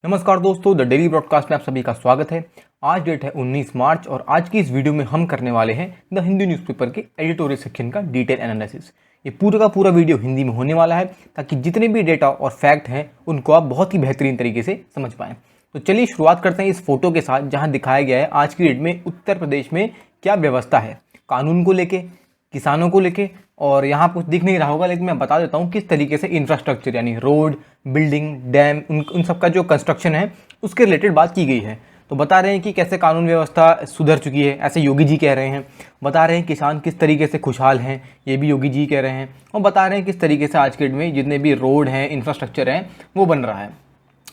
नमस्कार दोस्तों, the daily broadcast में आप सभी का स्वागत है। आज डेट है 19 मार्च और आज की इस वीडियो में हम करने वाले हैं द हिंदू न्यूज़पेपर के एडिटोरियल सेक्शन का डिटेल एनालिसिस। ये पूरा का पूरा वीडियो हिंदी में होने वाला है ताकि जितने भी डेटा और फैक्ट हैं उनको आप बहुत ही बेहतरीन तरीके से समझ पाएँ। तो चलिए शुरुआत करते हैं इस फोटो के साथ, जहाँ दिखाया गया है आज की डेट में उत्तर प्रदेश में क्या व्यवस्था है कानून को लेके, किसानों को लेके। और यहाँ कुछ दिख नहीं रहा होगा लेकिन मैं बता देता हूँ किस तरीके से इंफ्रास्ट्रक्चर यानी रोड, बिल्डिंग, डैम, उन सब का जो कंस्ट्रक्शन है उसके रिलेटेड बात की गई है। तो बता रहे हैं कि कैसे कानून व्यवस्था सुधर चुकी है, ऐसे योगी जी कह रहे हैं। बता रहे हैं किसान किस तरीके से खुशहाल हैं, ये भी योगी जी कह रहे हैं। और बता रहे हैं किस तरीके से आज के डेट में जितने भी रोड हैं, इंफ्रास्ट्रक्चर हैं, वो बन रहा है।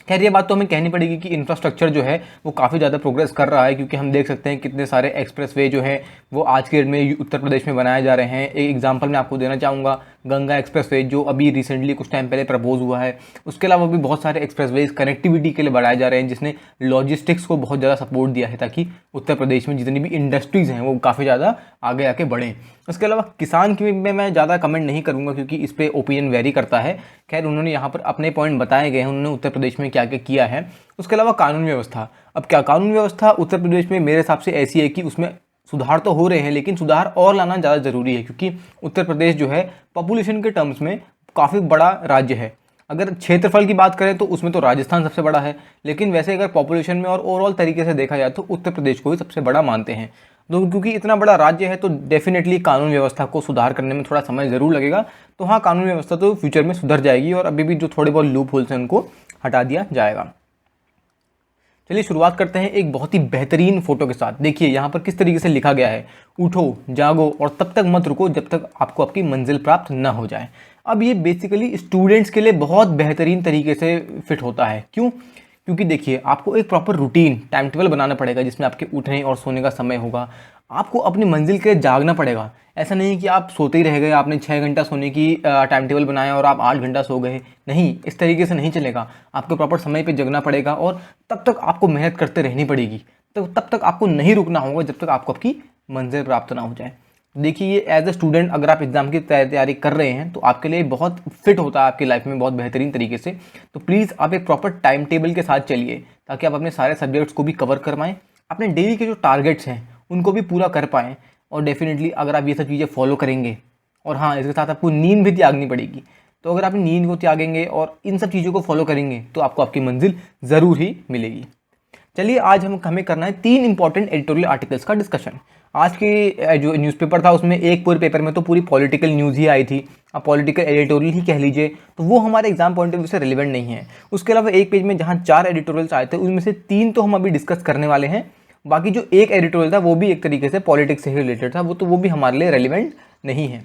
खैर ये बात तो हमें कहनी पड़ेगी कि इंफ्रास्ट्रक्चर जो है वो काफ़ी ज़्यादा प्रोग्रेस कर रहा है, क्योंकि हम देख सकते हैं कितने सारे एक्सप्रेसवे जो है वो आज के डेट में उत्तर प्रदेश में बनाए जा रहे हैं। एक एग्जांपल मैं आपको देना चाहूँगा, गंगा एक्सप्रेसवे जो अभी रिसेंटली कुछ टाइम पहले प्रपोज हुआ है। उसके अलावा भी बहुत सारे एक्सप्रेसवेज कनेक्टिविटी के लिए बढ़ाए जा रहे हैं, जिसने लॉजिस्टिक्स को बहुत ज़्यादा सपोर्ट दिया है ताकि उत्तर प्रदेश में जितनी भी इंडस्ट्रीज़ हैं वो काफ़ी ज़्यादा आगे आके बढ़ें। उसके अलावा किसान की में मैं ज़्यादा कमेंट नहीं करूँगा क्योंकि इस पर ओपिनियन वेरी करता है। खैर उन्होंने यहाँ पर अपने पॉइंट बताए गए हैं, उन्होंने उत्तर प्रदेश में क्या क्या किया है। उसके अलावा कानून व्यवस्था, अब क्या कानून व्यवस्था उत्तर प्रदेश में मेरे हिसाब से ऐसी है कि उसमें सुधार तो हो रहे हैं लेकिन सुधार और लाना ज़्यादा ज़रूरी है, क्योंकि उत्तर प्रदेश जो है पॉपुलेशन के टर्म्स में काफ़ी बड़ा राज्य है। अगर क्षेत्रफल की बात करें तो उसमें तो राजस्थान सबसे बड़ा है, लेकिन वैसे अगर पॉपुलेशन में और ओवरऑल तरीके से देखा जाए तो उत्तर प्रदेश को ही सबसे बड़ा मानते हैं। तो क्योंकि इतना बड़ा राज्य है तो डेफिनेटली कानून व्यवस्था को सुधार करने में थोड़ा समय ज़रूर लगेगा। तो हाँ, कानून व्यवस्था तो फ्यूचर में सुधर जाएगी और अभी भी जो थोड़े बहुत लूप होल्स हैं उनको हटा दिया जाएगा। चलिए शुरुआत करते हैं एक बहुत ही बेहतरीन फोटो के साथ। देखिए यहाँ पर किस तरीके से लिखा गया है, उठो जागो और तब तक मत रुको जब तक आपको आपकी मंजिल प्राप्त न हो जाए। अब ये बेसिकली स्टूडेंट्स के लिए बहुत बेहतरीन तरीके से फिट होता है। क्यों? क्योंकि देखिए आपको एक प्रॉपर रूटीन टाइम टेबल बनाना पड़ेगा जिसमें आपके उठने और सोने का समय होगा। आपको अपनी मंजिल के लिए जागना पड़ेगा। ऐसा नहीं कि आप सोते ही रह गए, आपने 6 घंटा सोने की टाइम टेबल बनाया और आप 8 घंटा सो गए। नहीं, इस तरीके से नहीं चलेगा। आपको प्रॉपर समय पे जगना पड़ेगा और तब तक आपको मेहनत करते रहनी पड़ेगी। तो तब तक आपको नहीं रुकना होगा जब तक आपको आपकी मंजिल प्राप्त ना हो जाए। देखिए ये एज ए स्टूडेंट अगर आप एग्जाम की तैयारी कर रहे हैं तो आपके लिए बहुत फिट होता है, आपकी लाइफ में बहुत बेहतरीन तरीके से। तो प्लीज़ आप एक प्रॉपर टाइम टेबल के साथ चलिए ताकि आप अपने सारे सब्जेक्ट्स को भी कवर कर पाएँ, अपने डेली के जो टारगेट्स हैं उनको भी पूरा कर पाएँ। और डेफिनेटली अगर आप ये सब चीज़ें फॉलो करेंगे, और हाँ इसके साथ आपको नींद भी त्यागनी पड़ेगी। तो अगर आप नींद को त्यागेंगे और इन सब चीज़ों को फॉलो करेंगे तो आपको आपकी मंजिल ज़रूर ही मिलेगी। चलिए आज हमें करना है 3 इंपॉर्टेंट एडिटोरियल आर्टिकल्स का डिस्कशन। आज के जो न्यूज़पेपर था उसमें एक पूरे पेपर में तो पूरी पॉलिटिकल न्यूज़ ही आई थी, आप पॉलिटिकल एडिटोरियल ही कह लीजिए, तो वो हमारे एग्जाम पॉइंट ऑफ व्यू से रिलेवेंट नहीं है। उसके अलावा एक पेज में जहाँ 4 एडिटोरियल्स आए थे उनमें से 3 तो हम अभी डिस्कस करने वाले हैं। बाकी जो एक एडिटोरियल था वो भी एक तरीके से पॉलिटिक्स से ही रिलेटेड था, वो भी हमारे लिए रेलिवेंट नहीं है।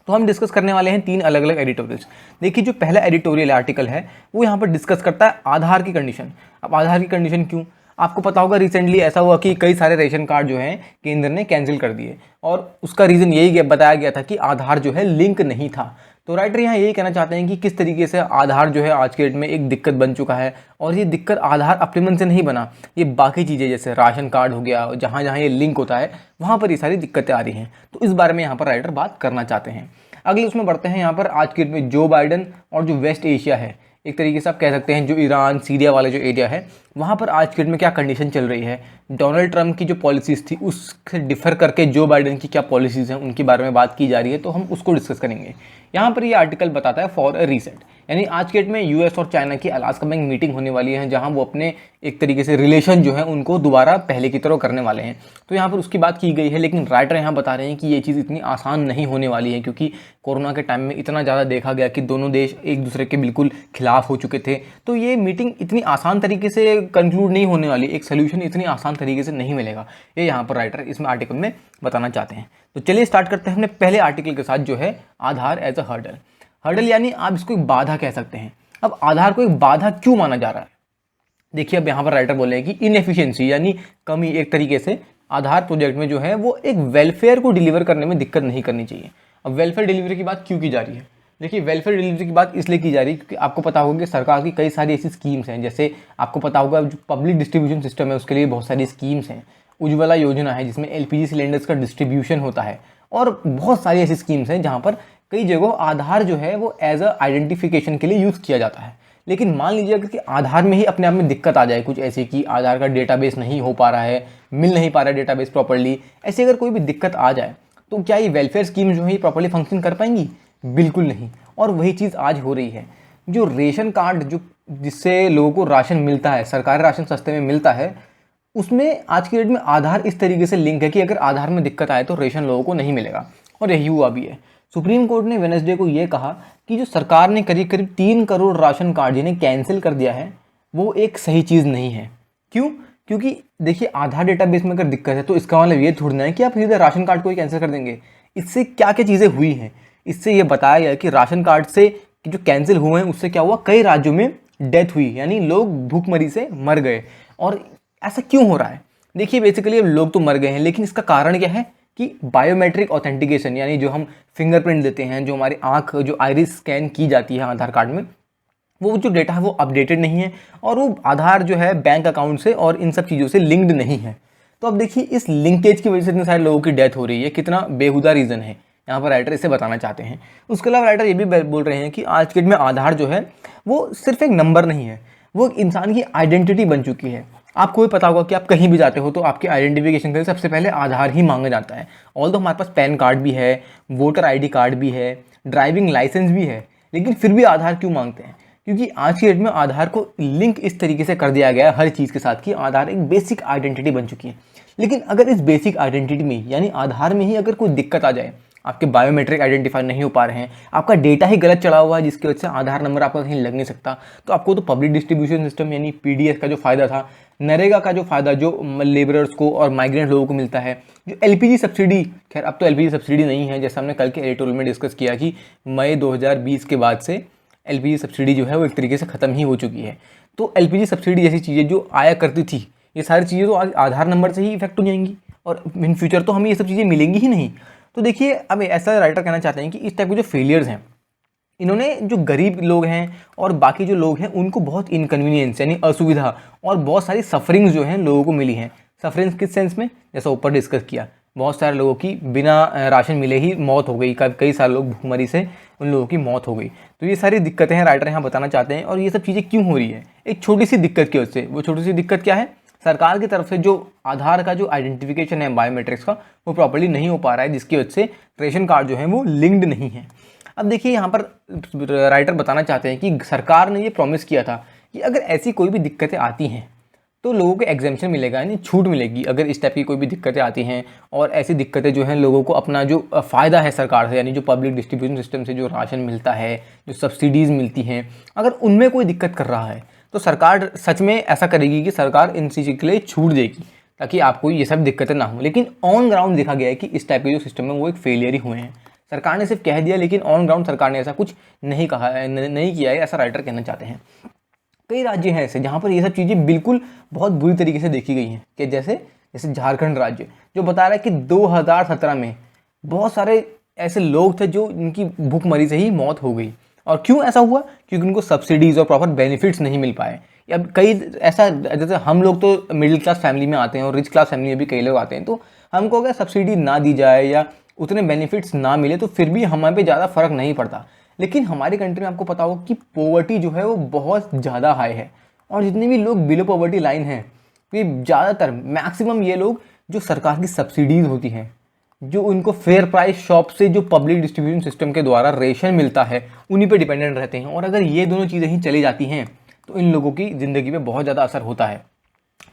तो हम डिस्कस करने वाले हैं 3 अलग अलग एडिटोरियल्स। देखिए जो पहला एडिटोरियल आर्टिकल है वो यहाँ पर डिस्कस करता है आधार की कंडीशन। अब आधार की कंडीशन क्यों? आपको पता होगा रिसेंटली ऐसा हुआ कि कई सारे रेशन कार्ड जो हैं केंद्र ने कैंसिल कर दिए और उसका रीज़न यही बताया गया था कि आधार जो है लिंक नहीं था। तो राइटर यहाँ यही कहना चाहते हैं कि किस तरीके से आधार जो है आज के डेट में एक दिक्कत बन चुका है। और ये दिक्कत आधार अपने मन से नहीं बना, ये बाकी चीज़ें जैसे राशन कार्ड हो गया, जहाँ जहाँ ये लिंक होता है वहाँ पर ये सारी दिक्कतें आ रही हैं। तो इस बारे में यहाँ पर राइटर बात करना चाहते हैं। अगले उसमें बढ़ते हैं। यहाँ पर आज के डेट में जो बाइडन और जो वेस्ट एशिया है, एक तरीके से आप कह सकते हैं जो ईरान सीरिया वाला जो एरिया है, वहाँ पर आज के डेट में क्या कंडीशन चल रही है, डोनाल्ड ट्रंप की जो पॉलिसीज़ थी उससे डिफर करके जो बाइडन की क्या पॉलिसीज़ हैं उनके बारे में बात की जा रही है। तो हम उसको डिस्कस करेंगे। यहाँ पर ये आर्टिकल बताता है फॉर अ रीसेट, यानी आज के डेट में यूएस और चाइना की अलास्का में मीटिंग होने वाली है जहाँ वो अपने एक तरीके से रिलेशन जो है उनको दोबारा पहले की तरह करने वाले हैं। तो यहाँ पर उसकी बात की गई है, लेकिन राइटर यहाँ बता रहे हैं कि ये चीज़ इतनी आसान नहीं होने वाली है, क्योंकि कोरोना के टाइम में इतना ज़्यादा देखा गया कि दोनों देश एक दूसरे के बिल्कुल खिलाफ हो चुके थे। तो ये मीटिंग इतनी आसान तरीके से कंक्लूड नहीं होने वाली, एक सोल्यूशन इतनी आसान तरीके से नहीं मिलेगा, ये यहाँ पर राइटर इसमें आर्टिकल में बताना चाहते हैं। तो चलिए स्टार्ट करते हैं अपने पहले आर्टिकल के साथ जो है आधार एज अ हर्डल। हर्डल यानी आप इसको एक बाधा कह सकते हैं। अब आधार को एक बाधा क्यों माना जा रहा है? देखिए अब यहाँ पर राइटर बोल रहे हैं कि इनएफिशिएंसी यानी कमी, एक तरीके से आधार प्रोजेक्ट में जो है वो एक वेलफेयर को डिलीवर करने में दिक्कत नहीं करनी चाहिए। अब वेलफेयर डिलीवरी की बात क्यों की जा रही है? देखिए वेलफेयर डिलीवरी की बात इसलिए की जा रही है क्योंकि आपको पता होगा कि सरकार की कई सारी ऐसी स्कीम्स हैं, जैसे आपको पता होगा जो पब्लिक डिस्ट्रीब्यूशन सिस्टम है उसके लिए बहुत सारी स्कीम्स हैं। उज्ज्वला योजना है जिसमें एलपीजी सिलेंडर्स का डिस्ट्रीब्यूशन होता है, और बहुत सारी ऐसी स्कीम्स हैं जहाँ पर कई जगह आधार जो है वो एज अ आइडेंटिफिकेशन के लिए यूज़ किया जाता है। लेकिन मान लीजिए अगर कि आधार में ही अपने आप में दिक्कत आ जाए कुछ ऐसी कि आधार का डेटाबेस नहीं हो पा रहा है, मिल नहीं पा रहा है डेटाबेस प्रॉपर्ली, ऐसी अगर कोई भी दिक्कत आ जाए तो क्या ये वेलफेयर स्कीम जो है प्रॉपर्ली फंक्शन कर पाएंगी? बिल्कुल नहीं। और वही चीज़ आज हो रही है। जो रेशन कार्ड जो जिससे लोगों को राशन मिलता है, सरकारी राशन सस्ते में मिलता है, उसमें आज की डेट में आधार इस तरीके से लिंक है कि अगर आधार में दिक्कत आए तो रेशन लोगों को नहीं मिलेगा, और यही हुआ भी है। सुप्रीम कोर्ट ने वेडनेसडे को ये कहा कि जो सरकार ने करीब करीब 3 करोड़ राशन कार्ड जिन्हें कैंसिल कर दिया है, वो एक सही चीज़ नहीं है। क्यों? क्योंकि देखिए, आधार डेटाबेस में अगर दिक्कत है तो इसका मतलब ये थोड़ी ना है कि आप सीधे राशन कार्ड को ही कैंसिल कर देंगे। इससे क्या क्या चीज़ें हुई हैं, इससे ये बताया गया कि राशन कार्ड से जो कैंसिल हुए हैं उससे क्या हुआ, कई राज्यों में डेथ हुई, यानी लोग भूखमरी से मर गए। और ऐसा क्यों हो रहा है? देखिए, बेसिकली अब लोग तो मर गए हैं, लेकिन इसका कारण क्या है कि बायोमेट्रिक ऑथेंटिकेशन, यानी जो हम फिंगरप्रिंट देते हैं, जो हमारी आंख जो आइरिस स्कैन की जाती है आधार कार्ड में, वो जो डेटा है वो अपडेटेड नहीं है, और वो आधार जो है बैंक अकाउंट से और इन सब चीज़ों से लिंक्ड नहीं है। तो अब देखिए, इस लिंकेज की वजह से इतने सारे लोगों की डेथ हो रही है, कितना बेहुदा रीज़न है, यहाँ पर राइटर इसे बताना चाहते हैं। उसके अलावा राइटर ये भी बोल रहे हैं कि आज के डेट में आधार जो है वो सिर्फ एक नंबर नहीं है, वो एक इंसान की आइडेंटिटी बन चुकी है। आपको भी पता होगा कि आप कहीं भी जाते हो तो आपके आइडेंटिफिकेशन के लिए सबसे पहले आधार ही मांगा जाता है। ऑल दो हमारे पास पैन कार्ड भी है, वोटर आईडी कार्ड भी है, ड्राइविंग लाइसेंस भी है, लेकिन फिर भी आधार क्यों मांगते हैं? क्योंकि आज की डेट में आधार को लिंक इस तरीके से कर दिया गया है हर चीज़ के साथ कि आधार एक बेसिक आइडेंटिटी बन चुकी है। लेकिन अगर इस बेसिक आइडेंटिटी में यानी आधार में ही अगर कोई दिक्कत आ जाए, आपके बायोमेट्रिक आइडेंटिफाई नहीं हो पा रहे हैं, आपका डेटा ही गलत चढ़ा हुआ है जिसकी वजह से आधार नंबर आपका कहीं लग नहीं सकता, तो आपको तो पब्लिक डिस्ट्रीब्यूशन सिस्टम यानी पीडीएस का जो फायदा था, नरेगा का जो फायदा जो लेबरर्स को और माइग्रेंट लोगों को मिलता है, जो एलपीजी सब्सिडी, खैर अब तो एलपीजी सब्सिडी नहीं है, जैसा हमने कल के एडिटोरियल में डिस्कस किया कि मई 2020 के बाद से एलपीजी सब्सिडी जो है वो एक तरीके से ख़त्म ही हो चुकी है। तो एलपीजी सब्सिडी जैसी चीज़ें जो आया करती थी, ये सारी चीज़ें तो आज आधार नंबर से ही इफेक्ट हो जाएंगी, और इन फ्यूचर तो हमें ये सब चीज़ें मिलेंगी ही नहीं। तो देखिए, अब ऐसा राइटर कहना चाहते हैं कि इस टाइप के जो फेलियर्स हैं, इन्होंने जो गरीब लोग हैं और बाकी जो लोग हैं उनको बहुत इनकन्वीनियंस यानी असुविधा और बहुत सारी सफरिंग्स जो हैं लोगों को मिली हैं। सफरिंग्स किस सेंस में? जैसा ऊपर डिस्कस किया, बहुत सारे लोगों की बिना राशन मिले ही मौत हो गई, कई सारे लोग भूखमरी से उन लोगों की मौत हो गई। तो ये सारी दिक्कतें हैं राइटर यहाँ बताना चाहते हैं। और ये सब चीज़ें क्यों हो रही है? एक छोटी सी दिक्कत की वजह से। वो छोटी सी दिक्कत क्या है? सरकार की तरफ से जो आधार का जो आइडेंटिफिकेशन है बायोमेट्रिक्स का, वो प्रॉपर्ली नहीं हो पा रहा है, जिसकी वजह से रेशन कार्ड जो है वो लिंक्ड नहीं है। अब देखिए, यहाँ पर राइटर बताना चाहते हैं कि सरकार ने ये प्रॉमिस किया था कि अगर ऐसी कोई भी दिक्कतें आती हैं तो लोगों को एग्जेम्पशन मिलेगा, यानी छूट मिलेगी अगर इस टाइप की कोई भी दिक्कतें आती हैं। और ऐसी दिक्कतें जो हैं लोगों को अपना जो फ़ायदा है सरकार से, यानी जो पब्लिक डिस्ट्रीब्यूशन सिस्टम से जो राशन मिलता है, जो सब्सिडीज़ मिलती हैं, अगर उनमें कोई दिक्कत कर रहा है तो सरकार सच में ऐसा करेगी कि सरकार इन चीज़ों के लिए छूट देगी ताकि आपको ये सब दिक्कतें ना हो। लेकिन ऑन ग्राउंड देखा गया है कि इस टाइप के जो सिस्टम है वो एक फेलियर ही हुए हैं। सरकार ने सिर्फ कह दिया, लेकिन ऑन ग्राउंड सरकार ने ऐसा कुछ नहीं कहा है, नहीं किया है, ऐसा राइटर कहना चाहते हैं। कई राज्य हैं ऐसे जहाँ पर ये सब चीज़ें बिल्कुल बहुत बुरी तरीके से देखी गई हैं, कि जैसे झारखंड राज्य जो बता रहा है कि 2017 में बहुत सारे ऐसे लोग थे जो इनकी भूखमरी से ही मौत हो गई। और क्यों ऐसा हुआ? क्योंकि उनको सब्सिडीज़ और प्रॉपर बेनिफिट्स नहीं मिल पाए। अब कई ऐसा, जैसे हम लोग तो मिडिल क्लास फैमिली में आते हैं और रिच क्लास फैमिली में भी कई लोग आते हैं, तो हमको अगर सब्सिडी ना दी जाए या उतने बेनिफिट्स ना मिले तो फिर भी हमारे पे ज़्यादा फर्क नहीं पड़ता। लेकिन हमारी कंट्री में आपको पता होगा कि पॉवर्टी जो है वो बहुत ज़्यादा हाई है, और जितने भी लोग बिलो पॉवर्टी लाइन हैं, ये ज़्यादातर मैक्सिमम ये लोग जो सरकार की सब्सिडीज़ होती हैं, जो उनको फेयर प्राइस शॉप से जो पब्लिक डिस्ट्रीब्यूशन सिस्टम के द्वारा रेशन मिलता है, उन्हीं पे डिपेंडेंट रहते हैं। और अगर ये दोनों चीज़ें ही चली जाती हैं तो इन लोगों की ज़िंदगी पे बहुत ज़्यादा असर होता है।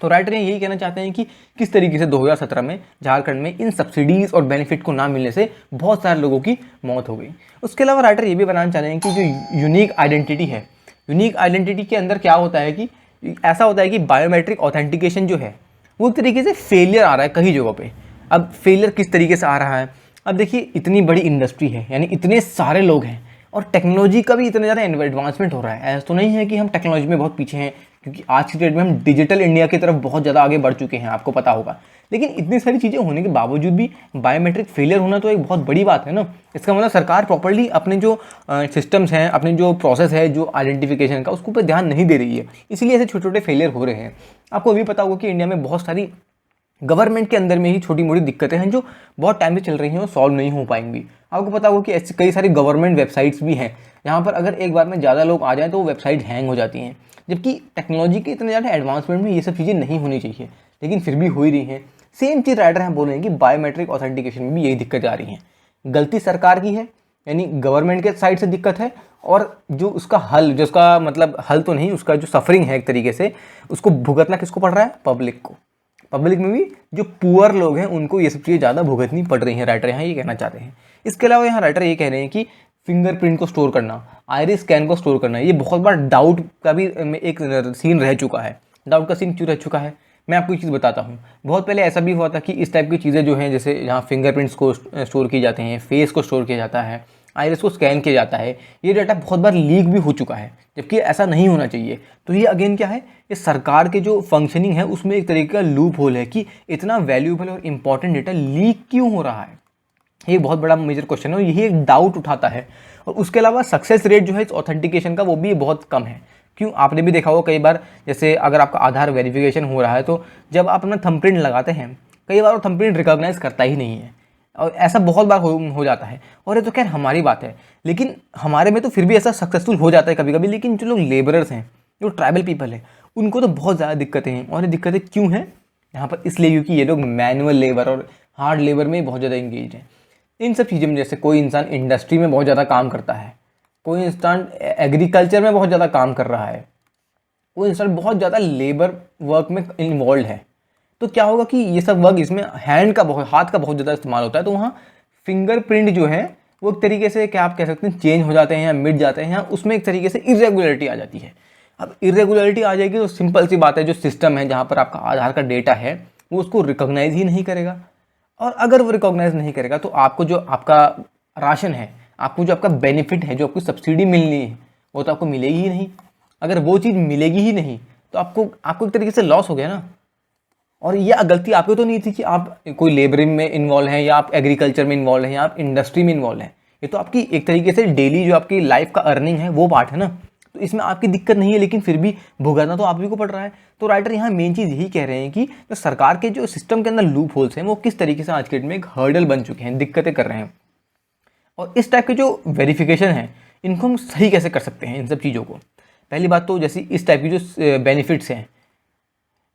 तो राइटर यही कहना चाहते हैं कि किस तरीके से 2017 में झारखंड में इन सब्सिडीज़ और बेनिफिट को ना मिलने से बहुत सारे लोगों की मौत हो गई। उसके अलावा राइटर ये भी बताना चाहते हैं कि जो यूनिक आइडेंटिटी है, यूनिक आइडेंटिटी के अंदर क्या होता है कि ऐसा होता है कि बायोमेट्रिक ऑथेंटिकेशन जो है वो एक तरीके से फेलियर आ रहा है कई जगहों पे। अब फेलियर किस तरीके से आ रहा है? अब देखिए, इतनी बड़ी इंडस्ट्री है, यानी इतने सारे लोग हैं, और टेक्नोलॉजी का भी इतना ज़्यादा एडवांसमेंट हो रहा है। ऐसा तो नहीं है कि हम टेक्नोलॉजी में बहुत पीछे हैं, क्योंकि आज की डेट में हम डिजिटल इंडिया की तरफ बहुत ज़्यादा आगे बढ़ चुके हैं, आपको पता होगा। लेकिन इतनी सारी चीज़ें होने के बावजूद भी बायोमेट्रिक फेलियर होना तो एक बहुत बड़ी बात है ना। इसका मतलब सरकार प्रॉपर्ली अपने जो सिस्टम्स हैं, अपने जो प्रोसेस है जो आइडेंटिफिकेशन का, उसके ऊपर ध्यान नहीं दे रही है, इसीलिए ऐसे छोटे छोटे फेलियर हो रहे हैं। आपको भी पता होगा कि इंडिया में बहुत सारी गवर्नमेंट के अंदर में ही छोटी मोटी दिक्कतें हैं जो बहुत टाइम से चल रही हैं और सॉल्व नहीं हो पाएंगी। आपको पता होगा कि ऐसी कई सारी गवर्नमेंट वेबसाइट्स भी हैं जहाँ पर अगर एक बार में ज़्यादा लोग आ जाएँ तो वो वेबसाइट हैंग हो जाती हैं, जबकि टेक्नोलॉजी के इतने ज़्यादा एडवांसमेंट में ये सब चीज़ें नहीं होनी चाहिए, लेकिन फिर भी हो ही रही हैं। सेम चीज़ राइटर हैं बोल रहे हैं कि बायोमेट्रिक ऑथेंटिकेशन में भी यही दिक्कतें आ रही हैं। गलती सरकार की है, यानी गवर्नमेंट के साइड से दिक्कत है, और जो उसका हल, जो उसका मतलब हल तो नहीं, उसका जो सफरिंग है एक तरीके से, उसको भुगतना किसको पड़ रहा है? पब्लिक को। पब्लिक में भी जो पुअर लोग हैं उनको ये सब चीज़ें ज़्यादा भुगतनी पड़ रही हैं, राइटर यहाँ ये कहना चाहते हैं। इसके अलावा यहाँ राइटर ये कह रहे हैं कि फिंगरप्रिंट को स्टोर करना, आइरिस स्कैन को स्टोर करना, ये बहुत बार डाउट का भी एक सीन रह चुका है। डाउट का सीन क्यों रह चुका है, मैं आपको एक चीज़ बताता हूँ। बहुत पहले ऐसा भी हुआ था कि इस टाइप की चीज़ें जो हैं, जैसे यहाँ फिंगरप्रिंट्स को स्टोर किए जाते हैं, फेस को स्टोर किया जाता है, आइरिस को स्कैन किया जाता है, ये डाटा बहुत बार लीक भी हो चुका है, जबकि ऐसा नहीं होना चाहिए। तो ये अगेन क्या है, ये सरकार के जो फंक्शनिंग है उसमें एक तरीके का लूप होल है कि इतना वैल्यूएबल और इंपॉर्टेंट डेटा लीक क्यों हो रहा है। ये बहुत बड़ा मेजर क्वेश्चन है और यही एक डाउट उठाता है। और उसके अलावा सक्सेस रेट जो है इस ऑथेंटिकेशन का वो भी बहुत कम है। क्यों? आपने भी देखा होगा कई बार, जैसे अगर आपका आधार वेरिफिकेशन हो रहा है तो जब आप अपना थंबप्रिंट लगाते हैं, कई बार वो थंबप्रिंट रिकॉग्नाइज करता ही नहीं है, और ऐसा बहुत बार हो जाता है। और ये तो खैर हमारी बात है, लेकिन हमारे में तो फिर भी ऐसा सक्सेसफुल हो जाता है कभी कभी। लेकिन जो लोग लेबरर्स हैं, जो ट्राइबल पीपल है, उनको तो बहुत ज़्यादा दिक्कतें हैं। और ये दिक्कतें क्यों हैं यहाँ पर? इसलिए क्योंकि ये लोग मैनुअल लेबर और हार्ड लेबर में बहुत ज़्यादा इंगेज हैं। इन सब चीज़ों में, जैसे कोई इंसान इंडस्ट्री में बहुत ज़्यादा काम करता है, कोई इंसान एग्रीकल्चर में बहुत ज़्यादा काम कर रहा है, कोई इंसान बहुत ज़्यादा लेबर वर्क में इन्वॉल्व है, तो क्या होगा कि ये सब वर्क, इसमें हाथ का बहुत ज़्यादा इस्तेमाल होता है। तो वहाँ फिंगरप्रिंट जो है वो एक तरीके से, क्या आप कह सकते हैं, चेंज हो जाते हैं या मिट जाते हैं, या उसमें एक तरीके से इरेगुलरिटी आ जाती है। अब इरेगुलरिटी आ जाएगी तो सिंपल सी बात है, जो सिस्टम है जहाँ पर आपका आधार का डेटा है वो उसको रिकॉग्नाइज ही नहीं करेगा। और अगर वो रिकॉग्नाइज नहीं करेगा तो आपको जो आपका राशन है, आपको जो आपका बेनिफिट है, जो आपको सब्सिडी मिलनी है, वो तो आपको मिलेगी ही नहीं। अगर वो चीज़ मिलेगी ही नहीं तो आपको एक तरीके से लॉस हो गया ना। और ये गलती आपकी तो नहीं थी कि आप कोई लेबरिंग में इन्वॉल्व हैं, या आप एग्रीकल्चर में इन्वॉल्व हैं, या आप इंडस्ट्री में इन्वॉल्व हैं। ये तो आपकी एक तरीके से डेली जो आपकी लाइफ का अर्निंग है वो पार्ट है ना। तो इसमें आपकी दिक्कत नहीं है, लेकिन फिर भी भुगतना तो आप ही को पड़ रहा है। तो राइटर यहाँ मेन चीज़ यही कह रहे हैं कि जो सरकार के जो सिस्टम के अंदर लूप होल्स हैं वो किस तरीके से आज के डेट में एक हर्डल बन चुके हैं, दिक्कतें कर रहे हैं। और इस टाइप के जो वेरिफिकेशन है इनको हम सही कैसे कर सकते हैं इन सब चीज़ों को? पहली बात तो जैसे इस टाइप की जो बेनिफिट्स हैं,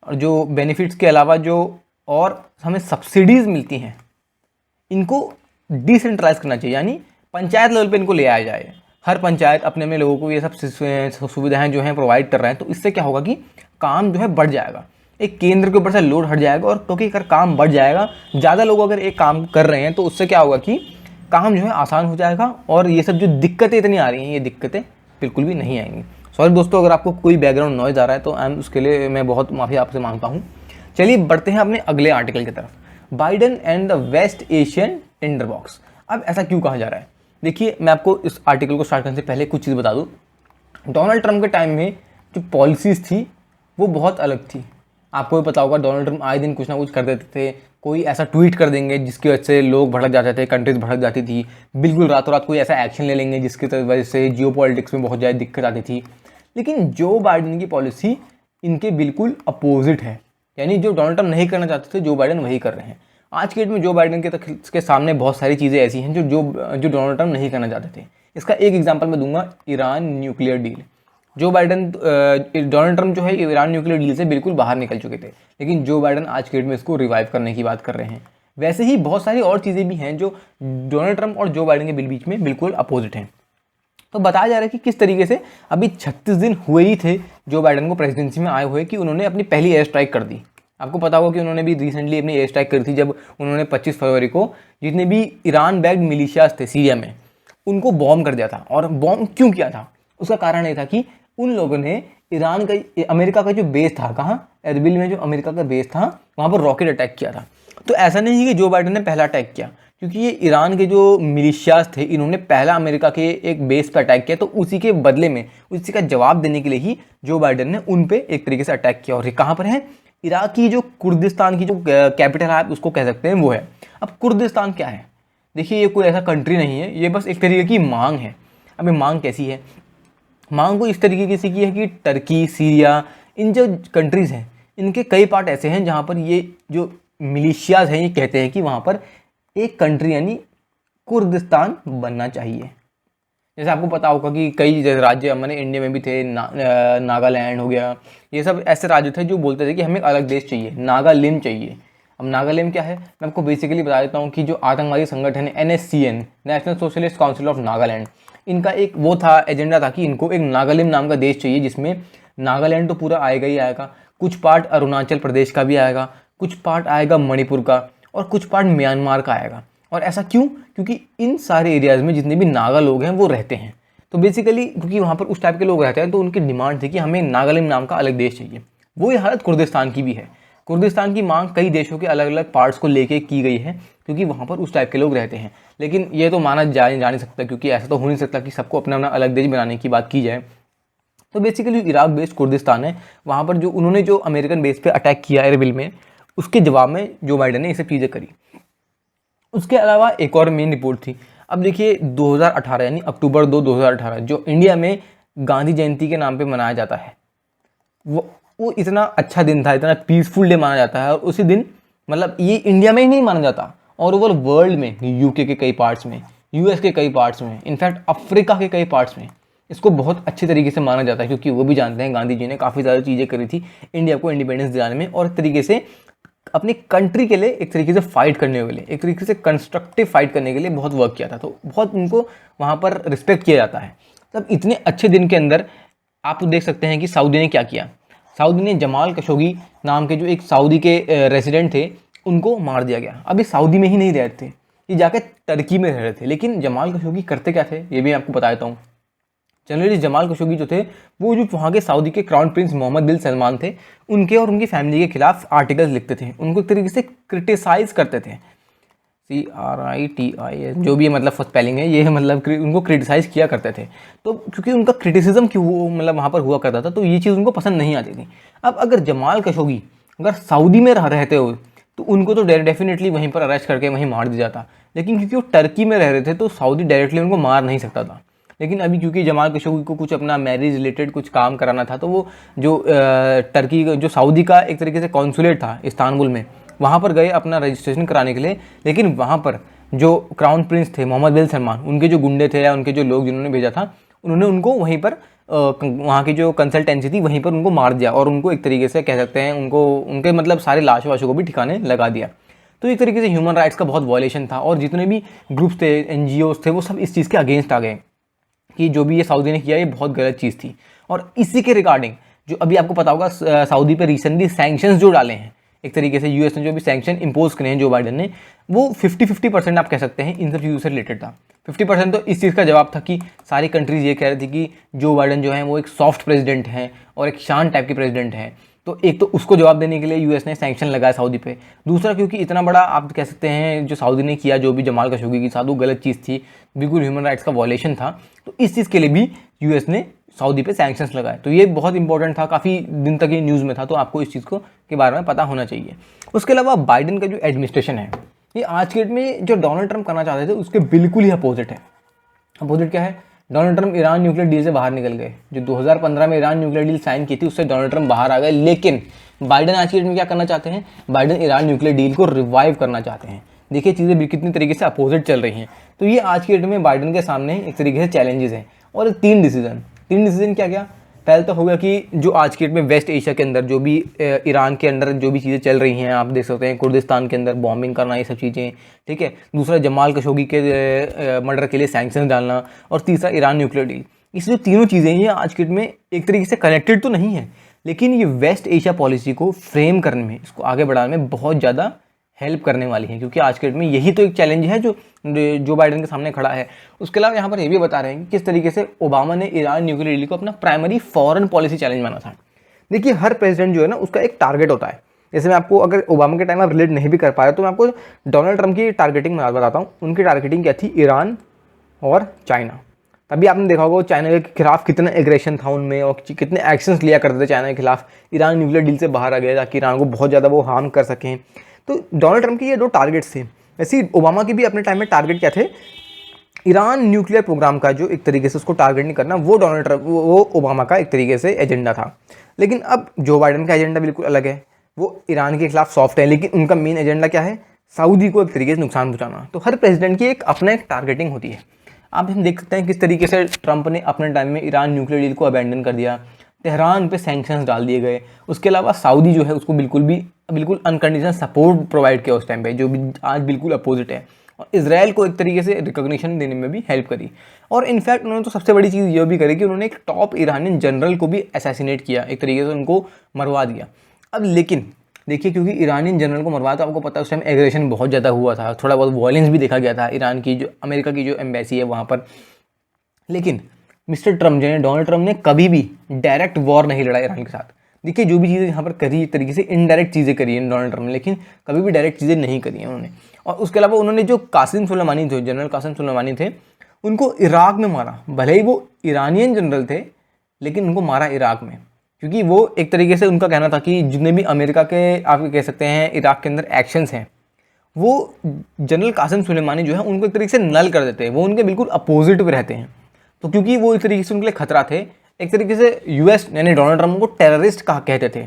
और जो बेनिफिट्स के अलावा जो और हमें सब्सिडीज़ मिलती हैं, इनको डिसेंट्रलाइज करना चाहिए, यानी पंचायत लेवल पे इनको ले आया जाए। हर पंचायत अपने में लोगों को ये सब सुविधाएं जो हैं प्रोवाइड कर रहे हैं, तो इससे क्या होगा कि काम जो है बढ़ जाएगा, एक केंद्र के ऊपर से लोड हट जाएगा। और क्योंकि अगर काम बढ़ जाएगा, ज़्यादा लोग अगर एक काम कर रहे हैं, तो उससे क्या होगा कि काम जो है आसान हो जाएगा, और ये सब जो दिक्कतें इतनी आ रही हैं, ये दिक्कतें बिल्कुल भी नहीं आएंगी। सॉरी दोस्तों, अगर आपको कोई बैकग्राउंड नॉइज़ आ रहा है तो उसके लिए मैं बहुत माफ़ी आपसे मांगता हूँ। चलिए बढ़ते हैं अपने अगले आर्टिकल की तरफ, Biden and the West Asian tinderbox. अब ऐसा क्यों कहा जा रहा है? देखिए, मैं आपको इस आर्टिकल को स्टार्ट करने से पहले कुछ चीज़ बता दूँ। डोनाल्ड ट्रंप के टाइम में जो पॉलिसीज़ थी वो बहुत अलग थी। आपको भी पता होगा, डोनाल्ड ट्रंप आए दिन कुछ ना कुछ कर देते थे। कोई ऐसा ट्वीट कर देंगे जिसकी वजह से लोग भड़क जाते थे, कंट्रीज भड़क जाती थी। बिल्कुल रातों रात कोई ऐसा एक्शन ले लेंगे जिसकी वजह से जियोपॉलिटिक्स में बहुत ज़्यादा दिक्कत आती थी। लेकिन जो बाइडेन की पॉलिसी इनके बिल्कुल अपोजिट है, यानी जो डोनाल्ड ट्रंप नहीं करना चाहते थे, जो बाइडेन वही कर रहे हैं। आज के डेट में जो बाइडेन के सामने बहुत सारी चीज़ें ऐसी हैं जो डोनाल्ड ट्रंप नहीं करना चाहते थे। इसका एक एग्जांपल मैं दूंगा, Iran nuclear deal. Joe Biden Donald Trump जो है ईरान न्यूक्लियर डील से बिल्कुल बाहर निकल चुके थे, लेकिन जो बाइडेन आज के डेट में इसको रिवाइव करने की बात कर रहे हैं। वैसे ही बहुत सारी और चीज़ें भी हैं जो डोनाल्ड ट्रंप और जो बाइडेन के बीच में बिल्कुल अपोजिट हैं। तो बताया जा रहा है कि किस तरीके से अभी 36 दिन हुए ही थे जो बाइडेन को प्रेसिडेंसी में आए हुए कि उन्होंने अपनी पहली एयर स्ट्राइक कर दी। आपको पता होगा कि उन्होंने भी रिसेंटली अपनी एयर स्ट्राइक करी थी, जब उन्होंने 25 फरवरी को जितने भी ईरान बैक्ड मिलिशियाज थे सीरिया में, उनको बॉम्ब कर दिया था। और बॉम्ब क्यों किया था? उसका कारण ये था कि उन लोगों ने ईरान का, अमेरिका का जो बेस था, कहाँ, एरबिल में जो अमेरिका का बेस था, वहाँ पर रॉकेट अटैक किया था। तो ऐसा नहीं है कि जो बाइडेन ने पहला अटैक किया, क्योंकि ये ईरान के जो मिलिशियाज थे, इन्होंने पहला अमेरिका के एक बेस पर अटैक किया, तो उसी के बदले में, उसी का जवाब देने के लिए ही जो बाइडेन ने उन पे एक तरीके से अटैक किया। और ये कहाँ पर है? इराक की जो कुर्दिस्तान की जो कैपिटल है, आप उसको कह सकते हैं, वो है। अब कुर्दिस्तान क्या है? देखिए, ये कोई ऐसा कंट्री नहीं है, ये बस एक तरीके की मांग है। अब ये मांग कैसी है? मांग को इस तरीके से की है कि टर्की, सीरिया, इन जो कंट्रीज़ हैं, इनके कई पार्ट ऐसे हैं जहाँ पर ये जो मिलिशियाज हैं ये कहते हैं कि वहाँ पर एक कंट्री यानी कुर्दिस्तान बनना चाहिए। जैसे आपको पता होगा कि कई राज्य हमारे इंडिया में भी थे, नागालैंड हो गया, ये सब ऐसे राज्य थे जो बोलते थे कि हमें एक अलग देश चाहिए, नागालैंड चाहिए। अब नागालैंड क्या है, मैं आपको बेसिकली बता देता हूँ कि जो आतंकवादी संगठन है NSCN, national socialist council of Nagaland, इनका एक वो था, एजेंडा था कि इनको एक नागालैंड नाम का देश चाहिए जिसमें नागालैंड तो पूरा आएगा ही आएगा, कुछ पार्ट अरुणाचल प्रदेश का भी आएगा, कुछ पार्ट आएगा मणिपुर का, और कुछ पार्ट म्यांमार का आएगा। और ऐसा क्यों? क्योंकि इन सारे एरियाज़ में जितने भी नागा लोग हैं वो रहते हैं। तो बेसिकली क्योंकि वहाँ पर उस टाइप के लोग रहते हैं तो उनकी डिमांड थी कि हमें नागालैंड नाम का अलग देश चाहिए। वही हालत कुर्दिस्तान की भी है। कुर्दिस्तान की मांग कई देशों के अलग अलग पार्ट्स को लेके की गई है क्योंकि वहाँ पर उस टाइप के लोग रहते हैं। लेकिन ये तो माना जा नहीं सकता, क्योंकि ऐसा तो हो नहीं सकता कि सबको अपना अपना अलग देश बनाने की बात की जाए। तो बेसिकली इराक बेस्ड कुर्दिस्तान है, वहाँ पर जो उन्होंने जो अमेरिकन बेस पे अटैक किया एरबिल में, उसके जवाब में जो बाइडन ने ये सब चीज़ें करी। उसके अलावा एक और मेन रिपोर्ट थी। अब देखिए 2018 यानी अक्टूबर 2, 2018 जो इंडिया में गांधी जयंती के नाम पे मनाया जाता है, वो इतना अच्छा दिन था, इतना पीसफुल डे माना जाता है। और उसी दिन मतलब ये इंडिया में ही नहीं माना जाता, और ओवर वर्ल्ड में, यूके के कई पार्ट्स में, यूएस के कई पार्ट्स में, इनफैक्ट अफ्रीका के कई पार्ट्स में इसको बहुत अच्छी तरीके से माना जाता है, क्योंकि वो भी जानते हैं गांधी जी ने काफ़ी ज़्यादा चीज़ें करी थी इंडिया को इंडिपेंडेंस दिलाने में, और एक तरीके से अपनी कंट्री के लिए एक तरीके से फाइट करने के लिए, एक तरीके से कंस्ट्रक्टिव फाइट करने के लिए बहुत वर्क किया था। तो बहुत उनको वहाँ पर रिस्पेक्ट किया जाता है। तब इतने अच्छे दिन के अंदर आप देख सकते हैं कि सऊदी ने क्या किया। सऊदी ने जमाल खशोगी नाम के जो एक सऊदी के रेजिडेंट थे उनको मार दिया गया। अब ये सऊदी में ही नहीं रह रहे थे, ये जाके टर्की में रह रहे थे। लेकिन जमाल खशोगी करते क्या थे ये भी आपको बता देता हूँ। जनरली जमाल खशोगी जो थे वो जो वहाँ के सऊदी के क्राउन प्रिंस मोहम्मद बिन सलमान थे, उनके और उनकी फैमिली के खिलाफ आर्टिकल्स लिखते थे, उनको एक तरीके से क्रिटिसाइज करते थे। CRITIS जो भी मतलब स्पेलिंग है ये, मतलब उनको क्रिटिसाइज किया करते थे। तो क्योंकि उनका क्रिटिसिज्म क्यों मतलब वहाँ पर हुआ करता था, तो ये चीज़ उनको पसंद नहीं आती थी। अब अगर जमाल खशोगी अगर सऊदी में रहते हो तो उनको तो डेफिनेटली वहीं पर अरेस्ट करके वहीं मार दिया जाता। लेकिन क्योंकि वो टर्की में रह रहे थे तो सऊदी डायरेक्टली उनको मार नहीं सकता था। लेकिन अभी क्योंकि जमाल खशोगी को कुछ अपना मैरिज रिलेटेड कुछ काम कराना था, तो वो जो टर्की जो सऊदी का एक तरीके से कॉन्सुलेट था इस्तांबुल में, वहाँ पर गए अपना रजिस्ट्रेशन कराने के लिए। लेकिन वहाँ पर जो क्राउन प्रिंस थे मोहम्मद बिन सलमान, उनके जो गुंडे थे या उनके जो लोग जिन्होंने भेजा था, उन्होंने उनको वहीं पर वहाँ की जो कंसल्टेंसी थी वहीं पर उनको मार दिया, और उनको एक तरीके से कह सकते हैं उनको उनके मतलब सारे लाश वाशों को भी ठिकाने लगा दिया। तो एक तरीके से ह्यूमन राइट्स का बहुत वायलेशन था, और जितने भी ग्रुप्स थे, NGOs थे, वो सब इस चीज़ के अगेंस्ट आ गए कि जो भी ये सऊदी ने किया ये बहुत गलत चीज़ थी। और इसी के रिगार्डिंग जो अभी आपको पता होगा सऊदी पे रिसेंटली सैंक्शंस जो डाले हैं, एक तरीके से यूएस ने जो भी सैंक्शन इम्पोज करे हैं जो बाइडन ने, वो 50-50% आप कह सकते हैं इन सब चीज़ों से रिलेटेड था। 50% तो इस चीज़ का जवाब था कि सारी कंट्रीज़ ये कह रही थी कि जो बाइडन जो है वो एक सॉफ्ट प्रेसिडेंट हैं और एक शांत टाइप के प्रेसिडेंट हैं। तो एक तो उसको जवाब देने के लिए यूएस ने सैंक्शन लगाया सऊदी पे। दूसरा क्योंकि इतना बड़ा आप कह सकते हैं जो सऊदी ने किया जो भी जमाल खशोगी के साथ वो गलत चीज़ थी, बिल्कुल ह्यूमन राइट्स का वॉयलेशन था। तो इस चीज़ के लिए भी यूएस ने सऊदी पे सैंक्शंस लगाए। तो ये बहुत इंपॉर्टेंट था, काफ़ी दिन तक ये न्यूज़ में था, तो आपको इस चीज़ को के बारे में पता होना चाहिए। उसके अलावा बाइडन का जो एडमिनिस्ट्रेशन है ये आज के डेट में जो डोनाल्ड ट्रंप करना चाहते थे उसके बिल्कुल ही अपोजिट है। अपोजिट क्या है? Donald Trump Iran nuclear deal से बाहर निकल गए। जो 2015 में ईरान न्यूक्लियर डील साइन की थी उससे डोनाल्ड ट्रंप बाहर आ गए। लेकिन बाइडन आज की डेट में क्या करना चाहते हैं? बाइडन ईरान न्यूक्लियर डील को रिवाइव करना चाहते हैं। देखिए चीज़ें भी कितनी तरीके से अपोजिट चल रही हैं। तो ये आज की डेट में बाइडन के सामने एक तरीके से चैलेंजेस हैं। और तीन डिसीजन क्या क्या? पहले तो होगा कि जो आज की डेट में वेस्ट एशिया के अंदर जो भी ईरान के अंदर जो भी चीज़ें चल रही हैं, आप देख सकते हैं कुर्दिस्तान के अंदर बॉम्बिंग करना, ये सब चीज़ें, ठीक है। दूसरा जमाल खशोगी के मर्डर के लिए सैंक्शन डालना, और तीसरा ईरान न्यूक्लियर डील। इस जो तीनों चीज़ें ये आज की डेट में एक तरीके से कनेक्टेड तो नहीं है, लेकिन ये वेस्ट एशिया पॉलिसी को फ्रेम करने में, इसको आगे बढ़ाने में बहुत ज़्यादा हेल्प करने वाली है। क्योंकि आज के डेट में यही तो एक चैलेंज है जो बाइडन के सामने खड़ा है। उसके अलावा यहाँ पर ये भी बता रहे हैं कि किस तरीके से ओबामा ने ईरान न्यूक्लियर डील को अपना प्राइमरी फॉरेन पॉलिसी चैलेंज माना था। देखिए हर प्रेसिडेंट जो है ना उसका एक टारगेट होता है। जैसे मैं आपको अगर ओबामा के टाइम आप रिलेट नहीं भी कर पाए तो मैं आपको डोनाल्ड ट्रंप की टारगेटिंग में बताता हूँ। उनकी टारगेटिंग क्या थी? ईरान और चाइना। तभी आपने देखा होगा चाइना के खिलाफ कितना एग्रेशन था उनमें, और कितने एक्शंस लिया करते थे चाइना के खिलाफ। ईरान न्यूक्लियर डील से बाहर आ गया ताकि ईरान को बहुत ज़्यादा वो हार्म कर सकें। तो डोनाल्ड ट्रंप के ये दो टारगेट्स थे। ऐसे ही ओबामा के भी अपने टाइम में टारगेट क्या थे? ईरान न्यूक्लियर प्रोग्राम का जो एक तरीके से उसको टारगेट नहीं करना, वो डोनाल्ड ट्रंप वो ओबामा का एक तरीके से एजेंडा था। लेकिन अब जो बाइडन का एजेंडा बिल्कुल अलग है। वो ईरान के खिलाफ सॉफ्ट है, लेकिन उनका मेन एजेंडा क्या है, सऊदी को एक तरीके से नुकसान पहुंचाना। तो हर प्रेसिडेंट की एक अपना एक टारगेटिंग होती है। आप हम देख सकते हैं किस तरीके से ट्रंप ने अपने टाइम में ईरान न्यूक्लियर डील को अबैंडन कर दिया, तेहरान पे सैंक्शंस डाल दिए गए। उसके अलावा सऊदी जो है उसको बिल्कुल अनकंडीशनल सपोर्ट प्रोवाइड किया उस टाइम पे, जो भी आज बिल्कुल अपोजिट है। और इसराइल को एक तरीके से रिकॉग्निशन देने में भी हेल्प करी। और इनफैक्ट उन्होंने तो सबसे बड़ी चीज़ ये भी करी कि उन्होंने एक टॉप ईरानियन जनरल को भी असैसिनेट किया, एक तरीके से उनको मरवा दिया। अब लेकिन देखिए, क्योंकि ईरानियन जनरल को मरवाया तो आपको पता है उस टाइम एग्रेशन बहुत ज़्यादा हुआ था, थोड़ा बहुत वायलेंस भी देखा गया था ईरान की जो अमेरिका की जो एम्बेसी है वहाँ पर। लेकिन मिस्टर ट्रम्प यानी डोनाल्ड ट्रम्प ने कभी भी डायरेक्ट वॉर नहीं लड़ा ईरान के साथ। देखिए, जो भी चीज़ें यहाँ पर करी एक तरीके से इनडायरेक्ट चीज़ें करी हैं डोनाल्ड ट्रम्प ने, लेकिन कभी भी डायरेक्ट चीज़ें नहीं करी हैं उन्होंने। और उसके अलावा उन्होंने जो कासिम सुलेमानी थे, जनरल कासिम सुलेमानी थे, उनको इराक में मारा। भले ही वो ईरानियन जनरल थे, लेकिन उनको मारा इराक में, क्योंकि वो एक तरीके से उनका कहना था कि जितने भी अमेरिका के आप कह सकते हैं इराक के अंदर एक्शंस हैं, वो जनरल कासिम सुलेमानी जो है उनको एक तरीके से नल कर देते हैं, वो उनके बिल्कुल अपोजिट पे रहते हैं। तो क्योंकि वो एक तरीके से उनके लिए खतरा थे, एक तरीके से यूएस यानी डोनाल्ड ट्रम्प को टेररिस्ट कहते थे,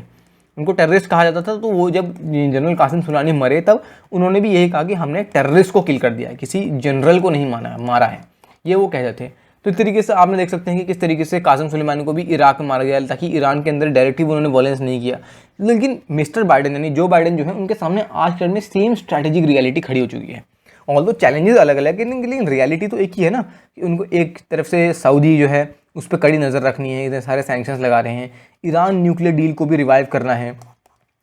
उनको टेररिस्ट कहा जाता था। तो वो जब जनरल कासिम सुलेमानी मरे तब उन्होंने भी यही कहा कि हमने टेररिस्ट को किल कर दिया है, किसी जनरल को नहीं मारा है, ये वो कहते थे। तो इस तरीके से आपने देख सकते हैं कि किस तरीके से कासिम सुलेमानी को भी इराक में मारा गया, ताकि ईरान के अंदर डायरेक्टली उन्होंने वॉयलेंस नहीं किया। लेकिन मिस्टर बाइडेन यानी जो बाइडेन जो है उनके सामने आज के में सेम स्ट्रैटेजिक रियलिटी खड़ी हो चुकी है। ऑल्दो चैलेंजेस अलग अलग है, लेकिन रियलिटी तो एक ही है ना, कि उनको एक तरफ से सऊदी जो है उस पर कड़ी नज़र रखनी है, इतने सारे सैंक्शंस लगा रहे हैं, ईरान न्यूक्लियर डील को भी रिवाइव करना है।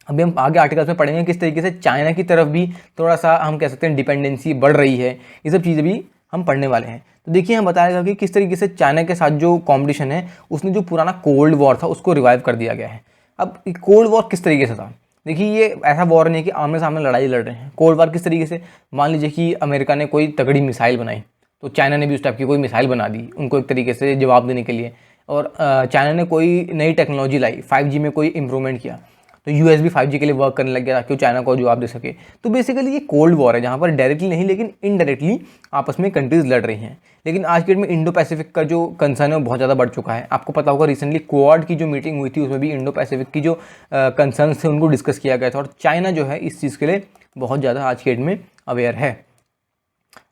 अभी हम आगे आर्टिकल्स में पढ़ेंगे किस तरीके से चाइना की तरफ भी थोड़ा सा हम कह सकते हैं डिपेंडेंसी बढ़ रही है, ये सब चीज़ें भी हम पढ़ने वाले हैं। तो देखिए, हम बताएगा कि किस तरीके से चाइना के साथ जो कॉम्पिटिशन है उसने जो पुराना कोल्ड वॉर था उसको रिवाइव कर दिया गया है। अब कोल्ड वॉर किस तरीके से था, देखिए ये ऐसा वॉर नहीं है कि आमने सामने लड़ाई लड़ रहे हैं। कोल्ड वॉर किस तरीके से, मान लीजिए कि अमेरिका ने कोई तगड़ी मिसाइल बनाई, तो चाइना ने भी उस टाइप की कोई मिसाइल बना दी उनको एक तरीके से जवाब देने के लिए। और चाइना ने कोई नई टेक्नोलॉजी लाई, 5G में कोई इंप्रूवमेंट किया, तो यूएस भी 5G के लिए वर्क करने लग गया ताकि वो चाइना को जवाब दे सके। तो बेसिकली ये कोल्ड वॉर है, जहाँ पर डायरेक्टली नहीं लेकिन इनडायरेक्टली आपस में कंट्रीज लड़ रही हैं। लेकिन आज के डेट में इंडो पैसिफिक का जो कंसर्न है वो बहुत ज़्यादा बढ़ चुका है। आपको पता होगा रिसेंटली क्वाड की जो मीटिंग हुई थी उसमें भी इंडो पैसिफिक की जो कंसर्न थे उनको डिस्कस किया गया था, और चाइना जो है इस चीज़ के लिए बहुत ज़्यादा आज के डेट में अवेयर है।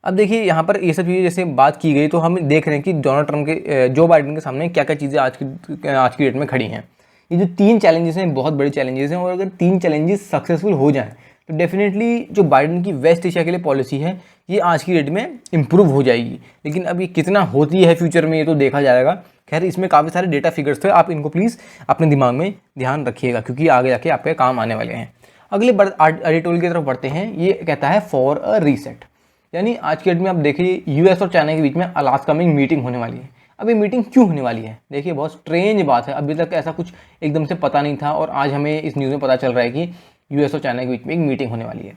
अब देखिए, यहाँ पर ये सब चीज़ें जैसे बात की गई, तो हम देख रहे हैं कि डोनाल्ड ट्रम्प के जो बाइडेन के सामने क्या क्या चीज़ें आज की डेट में खड़ी हैं। ये जो 3 चैलेंजेस हैं बहुत बड़े चैलेंजेस हैं, और अगर 3 चैलेंजेस सक्सेसफुल हो जाएं तो डेफिनेटली जो बाइडेन की वेस्ट एशिया के लिए पॉलिसी है ये आज की डेट में इम्प्रूव हो जाएगी। लेकिन अब ये कितना होती है फ्यूचर में ये तो देखा जाएगा। खैर, इसमें काफ़ी सारे डेटा फिगर्स थे, आप इनको प्लीज़ अपने दिमाग में ध्यान रखिएगा, क्योंकि आगे जाके आपके काम आने वाले हैं। अगले एडिटोरियल की तरफ बढ़ते हैं। ये कहता है फॉर अ रीसेट, यानी आज के डेट में आप देखिए यूएस और चाइना के बीच में अलास्का में मीटिंग होने वाली है। अब ये मीटिंग क्यों होने वाली है, देखिए बहुत स्ट्रेंज बात है, अभी तक ऐसा कुछ एकदम से पता नहीं था, और आज हमें इस न्यूज़ में पता चल रहा है कि यूएस और चाइना के बीच में एक मीटिंग होने वाली है।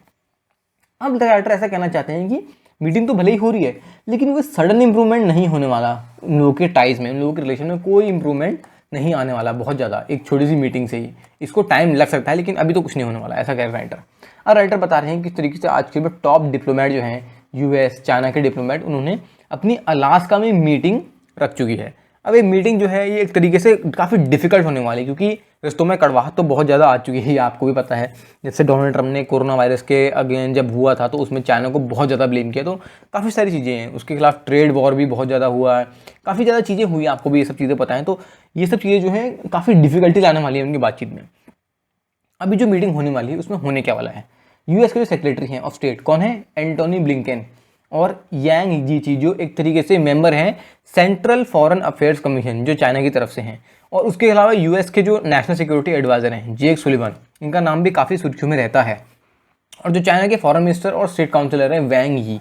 अब डायरेक्टर ऐसा कहना चाहते हैं कि मीटिंग तो भले ही हो रही है, लेकिन वो सडन इंप्रूवमेंट नहीं होने वाला उन लोगों के टाइज में, उन लोगों के रिलेशन में कोई इंप्रूवमेंट नहीं आने वाला बहुत ज़्यादा एक छोटी सी मीटिंग से ही। इसको टाइम लग सकता है, लेकिन अभी तो कुछ नहीं होने वाला, ऐसा कह रहे राइटर। और राइटर बता रहे हैं किस तरीके से आज के टॉप डिप्लोमेट जो हैं यूएस चाइना के डिप्लोमेट, उन्होंने अपनी अलास्का में मीटिंग रख चुकी है। अब ये मीटिंग जो है ये एक तरीके से काफ़ी डिफिकल्ट होने वाली है, क्योंकि रिश्तों में कड़वाहट तो बहुत ज़्यादा आ चुकी है, ये आपको भी पता है। जैसे डोनाल्ड ट्रम्प ने कोरोना वायरस के अगेन जब हुआ था तो उसमें चाइना को बहुत ज़्यादा ब्लेम किया, तो काफ़ी सारी चीज़ें हैं, उसके खिलाफ ट्रेड वॉर भी बहुत ज़्यादा हुआ है, काफ़ी ज़्यादा चीज़ें हुई, आपको भी ये सब चीज़ें पता हैं। तो ये सब चीज़ें जो हैं काफ़ी डिफिकल्टी लाने वाली है उनकी बातचीत में। अभी जो मीटिंग होने वाली है उसमें होने क्या वाला है, यूएस के जो सेक्रेटरी हैं ऑफ स्टेट कौन है, एंटोनी ब्लिंकन, और यांग जीची जो एक तरीके से मेंबर हैं सेंट्रल फॉरेन अफेयर्स कमीशन जो चाइना की तरफ से हैं, और उसके अलावा यूएस के जो नेशनल सिक्योरिटी एडवाइजर हैं जेक सुलिवन, इनका नाम भी काफ़ी सुर्खियों में रहता है, और जो चाइना के फॉरेन मिनिस्टर और स्टेट काउंसिलर हैं वैंग यी,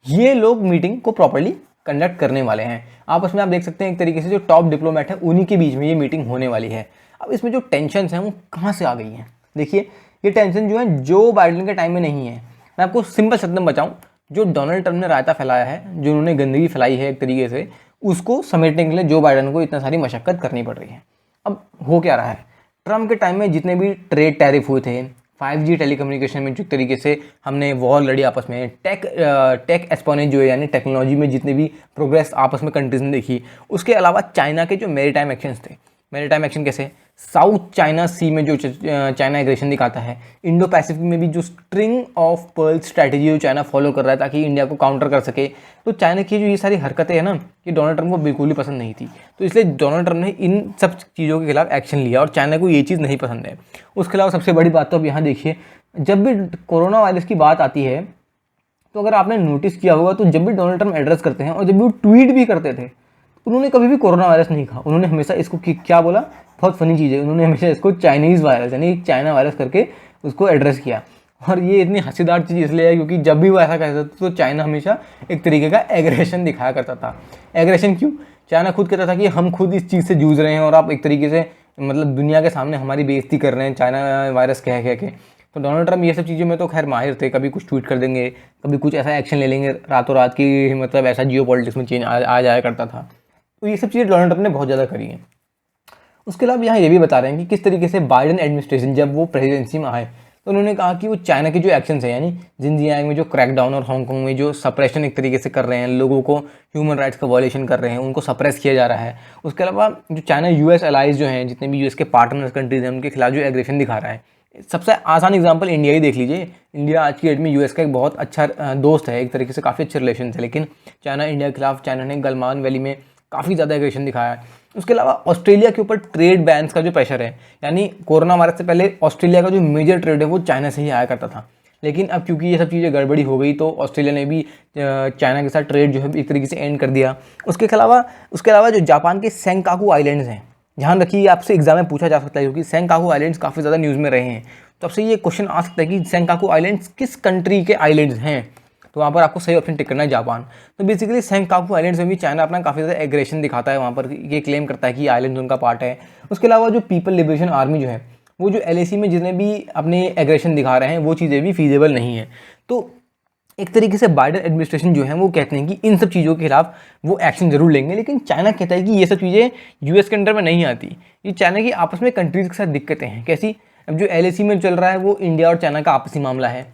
ये लोग मीटिंग को प्रॉपर्ली कंडक्ट करने वाले हैं। आपस में आप देख सकते हैं एक तरीके से जो टॉप डिप्लोमेट है उन्हीं के बीच में ये मीटिंग होने वाली है। अब इसमें जो टेंशन हैं वो कहाँ से आ गई हैं, देखिए ये टेंशन जो है जो बाइडेन के टाइम में नहीं है। मैं आपको सिंपल शब्द में बताऊँ, जो डोनाल्ड ट्रम्प ने रायता फैलाया है, जो उन्होंने गंदगी फैलाई है एक तरीके से, उसको समेटने के लिए जो बाइडेन को इतना सारी मशक्कत करनी पड़ रही है। अब हो क्या रहा है, ट्रम्प के टाइम में जितने भी ट्रेड टैरिफ हुए थे, 5G टेलीकम्युनिकेशन में जो तरीके से हमने वॉर लड़ी आपस में, टेक एक्सपोनेंट जो है यानी टेक्नोलॉजी में जितने भी प्रोग्रेस आपस में कंट्रीज ने देखी, उसके अलावा चाइना के जो मैरीटाइम एक्शंस थे, मैरीटाइम एक्शन कैसे, साउथ चाइना सी में जो चाइना एग्रेशन दिखाता है, इंडो पैसिफिक में भी जो स्ट्रिंग ऑफ पर्ल स्ट्रैटेजी जो चाइना फॉलो कर रहा है ताकि इंडिया को काउंटर कर सके। तो चाइना की जो ये सारी हरकतें हैं ना, ये डोनाल्ड ट्रंप को बिल्कुल ही पसंद नहीं थी। तो इसलिए डोनाल्ड ट्रंप ने इन सब चीज़ों के खिलाफ एक्शन लिया और चाइना को ये चीज़ नहीं पसंद है। उसके अलावा सबसे बड़ी बात तो अब यहाँ देखिए, जब भी कोरोना वायरस की बात आती है तो अगर आपने नोटिस किया होगा तो जब भी डोनाल्ड ट्रंप एड्रेस करते हैं और जब भी वो ट्वीट भी करते थे, उन्होंने कभी भी कोरोना वायरस नहीं कहा। उन्होंने हमेशा इसको क्या बोला, बहुत फनी चीज़ है, उन्होंने हमेशा इसको चाइनीज़ वायरस यानी चाइना वायरस करके उसको एड्रेस किया। और ये इतनी हंसीदार चीज़ इसलिए है क्योंकि जब भी वो ऐसा कहता था तो चाइना हमेशा एक तरीके का एग्रेशन दिखाया करता था। एग्रेशन क्यों? चाइना खुद कहता था कि हम खुद इस चीज़ से जूझ रहे हैं और आप एक तरीके से मतलब दुनिया के सामने हमारी बेइज्जती कर रहे हैं चाइना वायरस कह के। तो डोनाल्ड ट्रंप ये सब चीज़ों में तो खैर माहिर थे, कभी कुछ ट्वीट कर देंगे, कभी कुछ ऐसा एक्शन ले लेंगे रातों रात की, मतलब ऐसा जियो पॉलिटिक्स में चेंज आ जाया करता था। तो ये सब चीज़ें डोनाल्ड ट्रंप ने बहुत ज़्यादा करी हैं। उसके अलावा यहाँ ये भी बता रहे हैं कि किस तरीके से बाइडेन एडमिनिस्ट्रेशन जब वो प्रेसिडेंसी में आए तो उन्होंने कहा कि वो चाइना के जो एक्शंस हैं, यानी जिनजियांग में जो क्रैकडाउन और हांगकांग में जो सप्रेशन एक तरीके से कर रहे हैं, लोगों को ह्यूमन राइट्स का वायलेशन कर रहे हैं, उनको सप्रेस किया जा रहा है। उसके अलावा जो चाइना यूएस अलाइज जो हैं, जितने भी यूएस के पार्टनर्स कंट्रीज हैं, उनके खिलाफ जो एग्रेशन दिखा रहा है। सबसे आसान एग्जांपल इंडिया ही देख लीजिए। इंडिया आज की डेट में यूएस का एक बहुत अच्छा दोस्त है, एक तरीके से काफ़ी अच्छे रिलेशन है, लेकिन चाइना इंडिया के खिलाफ चाइना ने गलवान वैली में काफ़ी ज़्यादा एग्रेशन दिखाया है। उसके अलावा ऑस्ट्रेलिया के ऊपर ट्रेड बैन्स का जो प्रेशर है, यानी कोरोना वायरस से पहले ऑस्ट्रेलिया का जो मेजर ट्रेड है वो चाइना से ही आया करता था, लेकिन अब क्योंकि ये सब चीज़ें गड़बड़ी हो गई तो ऑस्ट्रेलिया ने भी चाइना के साथ ट्रेड जो है एक तरीके से एंड कर दिया। उसके अलावा जो जापान के सेंकाकू आइलैंड्स हैं, ध्यान रखिए आपसे एग्जाम में पूछा जा सकता है क्योंकि सेंकाकू आइलैंड्स काफ़ी ज़्यादा न्यूज़ में रहे हैं। तो आपसे ये क्वेश्चन आ सकता है कि सेंकाकू आइलैंड्स किस कंट्री के आइलैंड्स हैं, तो वहाँ पर आपको सही ऑप्शन टिक करना है जापान। तो बेसिकली सेंकाकू आइलैंड्स में भी चाइना अपना काफ़ी ज़्यादा एग्रेशन दिखाता है, वहाँ पर ये क्लेम करता है कि आइलैंड्स उनका पार्ट है। उसके अलावा जो पीपल लिबरेशन आर्मी जो है वो जो LAC में जितने भी अपने एग्रेशन दिखा रहे हैं वो चीज़ें भी फीजेबल नहीं है। तो एक तरीके से बाइडेन एडमिनिस्ट्रेशन जो है वो कहते हैं कि इन सब चीज़ों के खिलाफ वो एक्शन जरूर लेंगे, लेकिन चाइना कहता है कि ये सब चीज़ें यूएस के अंडर में नहीं आती। ये चाइना की आपस में कंट्रीज़ के साथ दिक्कतें हैं। कैसी? अब जो LAC में चल रहा है वो इंडिया और चाइना का आपसी मामला है।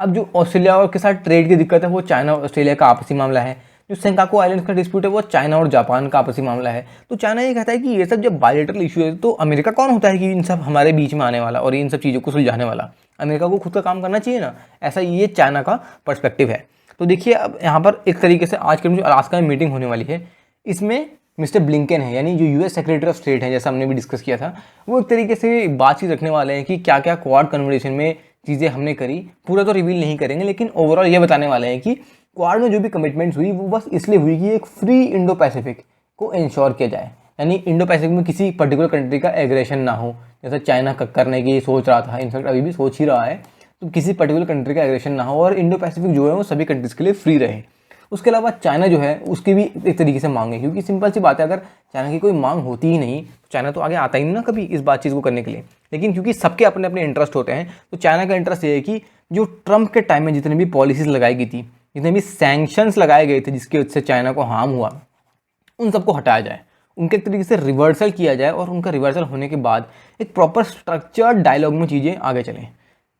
अब जो ऑस्ट्रेलिया और के साथ ट्रेड की दिक्कत है वो चाइना और ऑस्ट्रेलिया का आपसी मामला है। जो सेंकाकू आइलैंड्स का डिस्प्यूट है वो चाइना और जापान का आपसी मामला है। तो चाइना ये कहता है कि ये सब जब बायलैटरल इशू है तो अमेरिका कौन होता है कि इन सब हमारे बीच में आने वाला और इन सब चीज़ों को सुलझाने वाला? अमेरिका को खुद का काम करना चाहिए ना, ऐसा ये चाइना का पर्सपेक्टिव है। तो देखिए अब यहाँ पर एक तरीके से आज के जो अलास्का में मीटिंग होने वाली है, इसमें मिस्टर ब्लिंकन है यानी जो यूएस सेक्रेटरी ऑफ स्टेट है, जैसा हमने भी डिस्कस किया था, वो एक तरीके से बातचीत रखने वाले हैं कि क्या क्या क्वाड कन्वर्सेशन में चीज़ें हमने करी। पूरा तो रिवील नहीं करेंगे, लेकिन ओवरऑल ये बताने वाले हैं कि क्वाड में जो भी कमिटमेंट्स हुई वो बस इसलिए हुई कि एक फ्री इंडो पैसिफिक को इंश्योर किया जाए, यानी इंडो पैसिफिक में किसी पर्टिकुलर कंट्री का एग्रेशन ना हो, जैसा चाइना करने की सोच रहा था, इनफैक्ट अभी भी सोच ही रहा है। तो किसी पर्टिकुलर कंट्री का एग्रेशन ना हो और इंडो पैसिफिक जो है वो सभी कंट्रीज़ के लिए फ्री रहे। उसके अलावा चाइना जो है उसकी भी एक तरीके से मांग है, क्योंकि सिंपल सी बात है, अगर चाइना की कोई मांग होती ही नहीं तो चाइना तो आगे आता ही नहीं ना कभी इस बातचीत को करने के लिए। लेकिन क्योंकि सबके अपने अपने इंटरेस्ट होते हैं, तो चाइना का इंटरेस्ट ये है कि जो ट्रंप के टाइम में जितनी भी पॉलिसीज़ लगाई गई थी, जितने भी सैंक्शंस लगाए गए थे जिसकी वजह से चाइना को हार्म हुआ, उन सबको हटाया जाए, उनके एक तरीके से रिवर्सल किया जाए और उनका रिवर्सल होने के बाद एक प्रॉपर स्ट्रक्चर्ड डायलॉग में चीज़ें आगे चलें।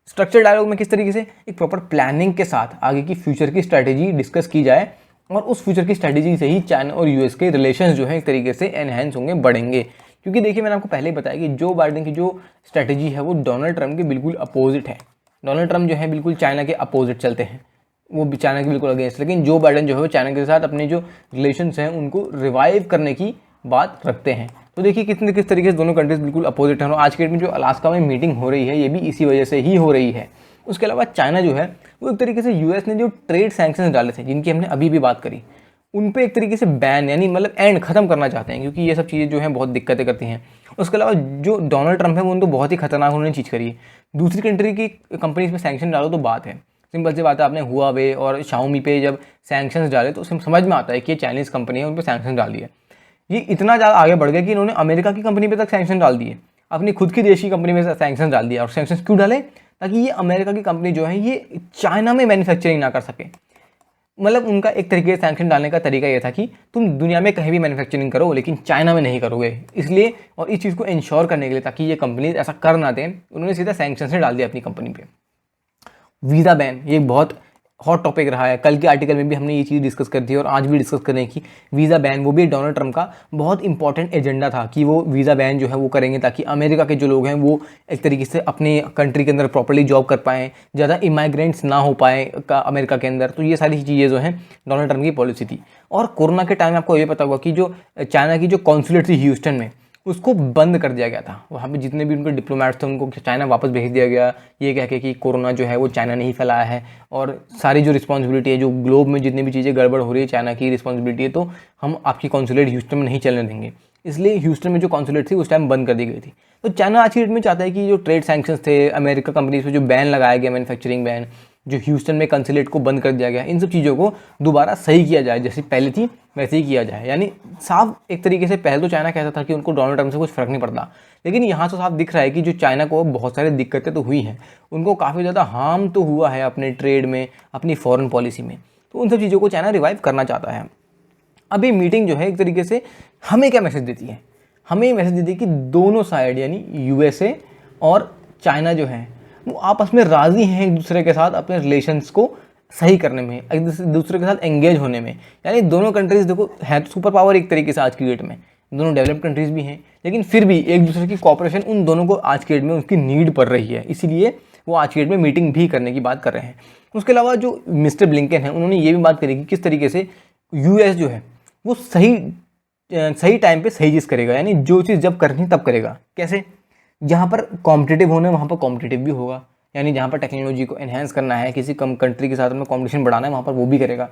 स्ट्रक्चर डायलॉग में किस तरीके से? एक प्रॉपर प्लानिंग के साथ आगे की फ्यूचर की स्ट्रैटेजी डिस्कस की जाए और उस फ्यूचर की स्ट्रैटेजी से ही चाइना और यूएस के रिलेशंस जो है एक तरीके से एनहेंस होंगे, बढ़ेंगे। क्योंकि देखिए मैंने आपको पहले ही बताया कि जो बाइडेन की जो स्ट्रैटेजी है वो डोनाल्ड ट्रंप के बिल्कुल अपोजिट है। डोनाल्ड ट्रंप जो है बिल्कुल चाइना के अपोजिट चलते हैं, वो भी चाइना के बिल्कुल अगेंस्ट। लेकिन जो बाइडेन जो है वो चाइना के साथ अपने जो रिलेशंस हैं उनको रिवाइव करने की बात रखते हैं। तो देखिए किस तरीके से दोनों कंट्रीज बिल्कुल अपोजिट हैं और आज के डेट में जो अलास्का में मीटिंग हो रही है ये भी इसी वजह से ही हो रही है। उसके अलावा चाइना जो है वो एक तरीके से यूएस ने जो ट्रेड सैंक्शंस डाले थे, जिनकी हमने अभी भी बात करी, उन पे एक तरीके से बैन यानी मतलब एंड खत्म करना चाहते हैं, क्योंकि ये सब चीज़ें जो हैं बहुत दिक्कतें करती हैं। उसके अलावा जो डोनाल्ड ट्रंप है वो उनको बहुत ही खतरनाक उन्होंने चीज़ करी है। दूसरी कंट्री की कंपनीज पे सैंक्शन डालो तो बात है, सिंपल सी बात है, आपने हुआवे और शाओमी पे जब सैंक्शंस डाले तो समझ में आता है कि ये चाइनीज़ कंपनी है, उन पर सैंक्शन डाल दिए। ये इतना ज़्यादा आगे बढ़ गया कि इन्होंने अमेरिका की कंपनी पे तक सैंक्शन डाल दिए, अपनी खुद की देश की कंपनी में सैंक्शन डाल दिया। और सैंक्शन क्यों डाले? ताकि ये अमेरिका की कंपनी जो है ये चाइना में मैन्युफैक्चरिंग ना कर सके। मतलब उनका एक तरीके से सैंक्शन डालने का तरीका ये था कि तुम दुनिया में कहीं भी मैन्युफैक्चरिंग करो लेकिन चाइना में नहीं करोगे, इसलिए और इस चीज़ को इंश्योर करने के लिए ताकि ये कंपनी ऐसा कर ना दें, उन्होंने सीधा सैंक्शन से डाल दिया अपनी कंपनी पे। वीज़ा बैन, ये बहुत हॉट टॉपिक रहा है। कल के आर्टिकल में भी हमने ये चीज़ डिस्कस कर दी और आज भी डिस्कस करें कि वीज़ा बैन, वो भी डोनाल्ड ट्रंप का बहुत इंपॉर्टेंट एजेंडा था कि वो वीज़ा बैन जो है वो करेंगे ताकि अमेरिका के जो लोग हैं वो एक तरीके से अपने कंट्री के अंदर प्रॉपर्ली जॉब कर पाएँ, ज़्यादा इमाइग्रेंट्स ना हो पाए अमेरिका के अंदर। तो ये सारी चीज़ें जो हैं डोनाल्ड ट्रंप की पॉलिसी थी। और कोरोना के टाइम में आपको ये पता होगा कि जो चाइना की जो कॉन्सुलेट थी ह्यूस्टन में, उसको बंद कर दिया गया था। वहाँ पे जितने भी उनके डिप्लोमेट्स थे उनको चाइना वापस भेज दिया गया, ये कह के कि कोरोना जो है वो चाइना ने ही फैलाया है और सारी जो रिस्पॉन्सिबिलिटी है, जो ग्लोब में जितनी भी चीज़ें गड़बड़ हो रही है चाइना की रिस्पॉन्सिबिलिटी है, तो हम आपकी कॉन्सुलेट ह्यूस्टन में नहीं चलने देंगे। इसलिए ह्यूस्टन में जो कॉन्सुलेट थी उस टाइम बंद कर दी गई थी। तो चाइना आज की डेट में चाहता है कि जो ट्रेड सैंक्शंस थे, अमेरिका कंपनीज पे जो बैन लगाया गया, मैन्युफैक्चरिंग बैन, जो ह्यूस्टन में कंसुलेट को बंद कर दिया गया, इन सब चीज़ों को दोबारा सही किया जाए, जैसी पहले थी वैसे ही किया जाए। यानी साफ एक तरीके से पहले तो चाइना कहता था कि उनको डोनाल्ड ट्रंप से कुछ फ़र्क नहीं पड़ता, लेकिन यहाँ तो साफ दिख रहा है कि जो चाइना को बहुत सारी दिक्कतें तो हुई हैं, उनको काफ़ी ज़्यादा हार्म तो हुआ है अपने ट्रेड में, अपनी फॉरेन पॉलिसी में। तो उन सब चीज़ों को चाइना रिवाइव करना चाहता है। अब ये मीटिंग जो है एक तरीके से हमें क्या मैसेज देती है? हमें ये मैसेज देती है कि दोनों साइड यानी यूएसए और चाइना जो है वो आपस में राज़ी हैं एक दूसरे के साथ अपने रिलेशंस को सही करने में, एक दूसरे के साथ एंगेज होने में। यानी दोनों कंट्रीज़ देखो हैं तो सुपर पावर एक तरीके से आज की डेट में, दोनों डेवलप्ड कंट्रीज़ भी हैं, लेकिन फिर भी एक दूसरे की कॉपरेशन उन दोनों को आज की डेट में उसकी नीड पड़ रही है, इसीलिए वो आज की डेट में मीटिंग भी करने की बात कर रहे हैं। उसके अलावा जो मिस्टर ब्लिंकन है उन्होंने ये भी बात करी कि किस तरीके से यूएस जो है वो सही टाइम पे सही चीज़ करेगा, यानी जो चीज़ जब करनी तब करेगा। कैसे? जहाँ पर कॉम्पिटिटिव होना है वहाँ पर कॉम्पिटिटिव भी होगा, यानी जहाँ पर टेक्नोलॉजी को एनहेंस करना है, किसी कम कंट्री के साथ में कॉम्पिटिशन बढ़ाना है, वहाँ पर वो भी करेगा।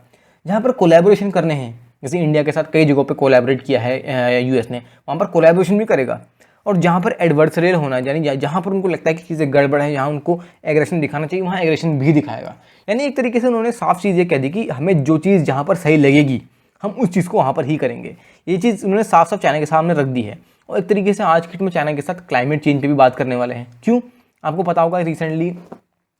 जहाँ पर कोलैबोरेशन करने हैं, जैसे इंडिया के साथ कई जगहों पे कोलैबोरेट किया है यूएस ने, वहाँ पर कोलैबोरेशन भी करेगा। और जहाँ पर एडवर्सरियल होना है, यानी जहाँ पर उनको लगता है कि चीज़ें गड़बड़ है, जहाँ उनको एग्रेशन दिखाना चाहिए, वहाँ एग्रेशन भी दिखाएगा। यानी एक तरीके से उन्होंने साफ चीज़ ये कह दी कि हमें जो चीज़ जहाँ पर सही लगेगी हम उस चीज़ को वहाँ पर ही करेंगे। ये चीज़ उन्होंने साफ साफ चाइना के सामने रख दी है। और एक तरीके से आज की में चाइना के साथ क्लाइमेट चेंज पे भी बात करने वाले हैं। क्यों? आपको पता होगा रिसेंटली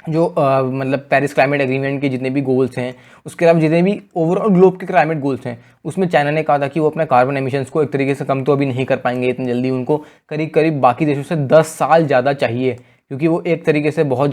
जो मतलब पेरिस क्लाइमेट एग्रीमेंट के जितने भी गोल्स हैं, उसके अलावा जितने भी ओवरऑल ग्लोब के क्लाइमेट गोल्स हैं, उसमें चाइना ने कहा था कि वो अपने कार्बन एमिशंस को एक तरीके से कम तो अभी नहीं कर पाएंगे इतनी जल्दी, उनको करीब करीब बाकी देशों से 10 साल ज़्यादा चाहिए, क्योंकि वो एक तरीके से बहुत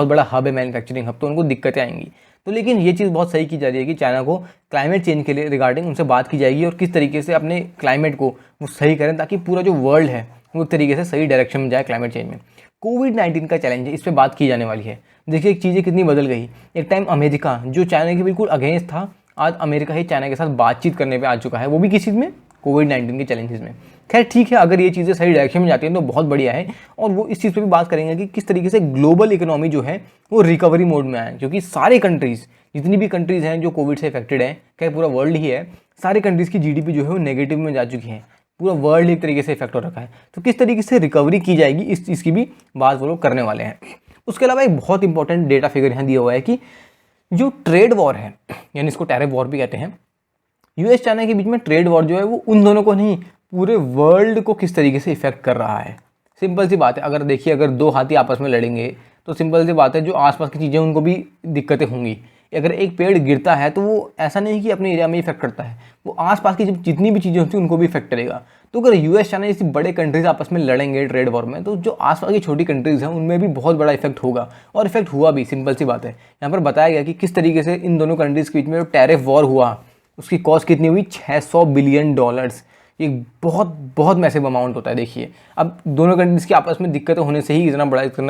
बड़ा हब है मैन्युफैक्चरिंग हब, तो उनको दिक्कतें आएंगी। तो लेकिन ये चीज़ बहुत सही की जा रही है कि चाइना को क्लाइमेट चेंज के लिए रिगार्डिंग उनसे बात की जाएगी और किस तरीके से अपने क्लाइमेट को वो सही करें, ताकि पूरा जो वर्ल्ड है वो एक तरीके से सही डायरेक्शन में जाए क्लाइमेट चेंज में। कोविड-19 का चैलेंज है, इस पर बात की जाने वाली है। देखिए चीज़ें कितनी बदल गई। एक टाइम अमेरिका जो चाइना के बिल्कुल अगेंस्ट था, आज अमेरिका ही चाइना के साथ बातचीत करने पे आ चुका है, वो भी किस चीज़ में? कोविड-19 के चैलेंजेस में। खैर ठीक है, अगर ये चीज़ें सही डायरेक्शन में जाती हैं तो बहुत बढ़िया है। और वो इस चीज़ पे भी बात करेंगे कि किस तरीके से ग्लोबल इकोनॉमी जो है वो रिकवरी मोड में आए, क्योंकि सारे कंट्रीज़, जितनी भी कंट्रीज़ हैं जो कोविड से इफेक्टेड हैं, खैर पूरा वर्ल्ड ही है, सारे कंट्रीज़ की जीडीपी जो है वो नेगेटिव में जा चुकी है, पूरा वर्ल्ड एक तरीके से इफेक्ट हो रखा है। तो किस तरीके से रिकवरी की जाएगी इस चीज़ की भी बात वो लोग करने वाले हैं। उसके अलावा एक बहुत इंपॉर्टेंट डेटा फिगर यहाँ दिया हुआ है कि जो ट्रेड वॉर है, यानी इसको टैरिफ वॉर भी कहते हैं, यूएस चाइना के बीच में ट्रेड वॉर जो है वो उन दोनों को नहीं, पूरे वर्ल्ड को किस तरीके से इफेक्ट कर रहा है। सिंपल सी बात है, अगर देखिए अगर दो हाथी आपस में लड़ेंगे तो सिंपल सी बात है, जो आसपास की चीज़ें उनको भी दिक्कतें होंगी। अगर एक पेड़ गिरता है तो वो ऐसा नहीं कि अपने एरिया में इफेक्ट करता है, वो आसपास की जितनी भी चीज़ें होती हैं उनको भी इफेक्ट करेगा। तो अगर यूएस चाइना जैसी बड़े कंट्रीज आपस में लड़ेंगे ट्रेड वॉर में, तो जो आसपास की छोटी कंट्रीज़ हैं उनमें भी बहुत बड़ा इफेक्ट होगा, और इफेक्ट हुआ भी। सिंपल सी बात है, यहाँ पर बताया गया कि किस तरीके से इन दोनों कंट्रीज़ के बीच में जो टैरिफ वॉर हुआ उसकी कॉस्ट कितनी हुई, $600 बिलियन। ये बहुत मैसिव अमाउंट होता है। देखिए अब दोनों कंट्रीज़ की आपस में दिक्कतें होने से ही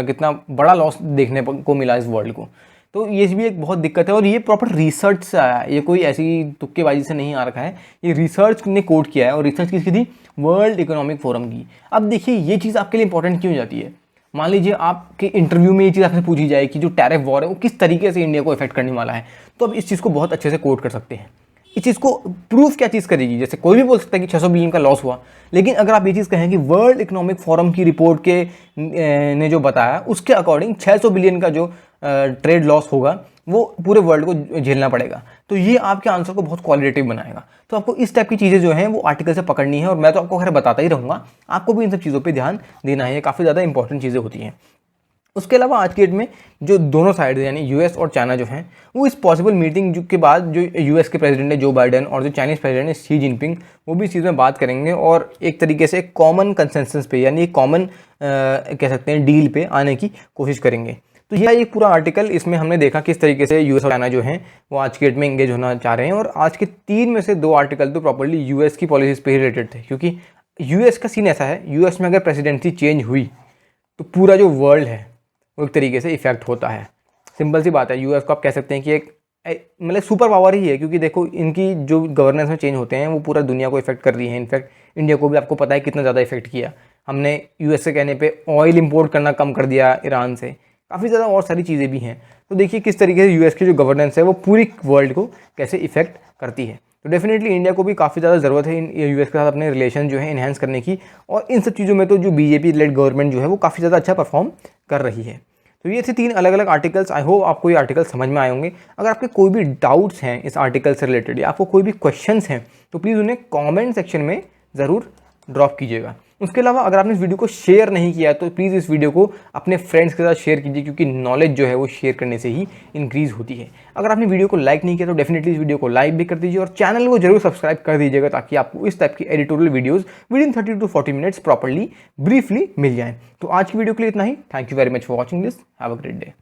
कितना बड़ा लॉस देखने को मिला इस वर्ल्ड को। तो ये भी एक बहुत दिक्कत है, और ये प्रॉपर रिसर्च से आया है, ये कोई ऐसी तुक्केबाजी से नहीं आ रखा है, ये रिसर्च ने कोट किया है। और रिसर्च किसकी थी? वर्ल्ड इकोनॉमिक फोरम की। अब देखिए ये चीज़ आपके लिए इंपॉर्टेंट क्यों हो जाती है? मान लीजिए आपके इंटरव्यू में ये चीज़ आपसे पूछी जाए कि जो टैरिफ वॉर है वो किस तरीके से इंडिया को इफेक्ट करने वाला है, तो अब इस चीज़ को बहुत अच्छे से कोट कर सकते हैं। इस चीज़ को प्रूफ क्या चीज़ करेगी? जैसे कोई भी बोल सकता है कि 600 बिलियन का लॉस हुआ, लेकिन अगर आप ये चीज़ कहें कि वर्ल्ड इकोनॉमिक फोरम की रिपोर्ट के ने जो बताया उसके अकॉर्डिंग 600 बिलियन का जो ट्रेड लॉस होगा वो पूरे वर्ल्ड को झेलना पड़ेगा, तो ये आपके आंसर को बहुत क्वालिटेटिव बनाएगा। तो आपको इस टाइप की चीज़ें जो हैं वो आर्टिकल से पकड़नी है, और मैं तो आपको खैर बताता ही रहूँगा, आपको भी इन सब चीज़ों पे ध्यान देना है, काफ़ी ज़्यादा इंपॉर्टेंट चीज़ें होती हैं। उसके अलावा आज की डेट में जो दोनों साइड यानी यूएस और चाइना जो हैं वो इस पॉसिबल मीटिंग के बाद जो यूएस के प्रेसिडेंट है जो बाइडेन और जो चाइनीज़ प्रेसिडेंट है शी जिनपिंग, वो भी इस चीज़ में बात करेंगे और एक तरीके से कॉमन कंसेंसस पे यानी कॉमन कह सकते हैं डील पे आने की कोशिश करेंगे। तो ये एक पूरा आर्टिकल, इसमें हमने देखा किस तरीके से यूएस और चाइना जो हैं वो आज की डेट में एंगेज होना चाह रहे हैं। और आज के 3 में से 2 आर्टिकल तो प्रॉपर्ली यूएस की पॉलिसीज पे ही रिलेटेड थे, क्योंकि यूएस का सीन ऐसा है, यूएस में अगर प्रेसिडेंसी चेंज हुई तो पूरा जो वर्ल्ड है वो एक तरीके से इफेक्ट होता है। सिंपल सी बात है, यूएस को आप कह सकते हैं कि एक मतलब सुपर पावर ही है, क्योंकि देखो इनकी जो गवर्नेंस में चेंज होते हैं वो पूरा दुनिया को इफेक्ट कर रही है। इनफैक्ट इंडिया को भी आपको पता है कितना ज़्यादा इफेक्ट किया। हमने यूएस से कहने पे ऑयल इंपोर्ट करना कम कर दिया ईरान से, काफ़ी ज़्यादा और सारी चीज़ें भी हैं। तो देखिए किस तरीके से यूएस की जो गवर्नेंस है वो पूरी वर्ल्ड को कैसे इफेक्ट करती है। तो डेफिनेटली इंडिया को भी काफ़ी ज़्यादा ज़रूरत है यूएस के साथ अपने रिलेशन जो है इन्हेंस करने की। और इन सब चीज़ों में तो जो बीजेपी लेड गवर्नमेंट जो है वो काफ़ी ज़्यादा अच्छा परफॉर्म कर रही है। तो ये थे 3 अलग अलग आर्टिकल्स। आई होप आपको ये आर्टिकल समझ में आए होंगे। अगर आपके कोई भी डाउट्स हैं इस आर्टिकल से रिलेटेड या आपको कोई भी क्वेश्चंस हैं तो प्लीज़ उन्हें कमेंट सेक्शन में ज़रूर ड्रॉप कीजिएगा। उसके अलावा अगर आपने इस वीडियो को शेयर नहीं किया तो प्लीज़ इस वीडियो को अपने फ्रेंड्स के साथ शेयर कीजिए, क्योंकि नॉलेज जो है वो शेयर करने से ही इंक्रीज़ होती है। अगर आपने वीडियो को लाइक नहीं किया तो डेफिनेटली इस वीडियो को लाइक भी कर दीजिए और चैनल को जरूर सब्सक्राइब कर दीजिएगा, ताकि आपको इस टाइप की editorial videos within 30 to 40 minutes properly briefly मिल जाएँ। तो आज की वीडियो के लिए इतना ही। Thank you very much for watching this. Have a great day.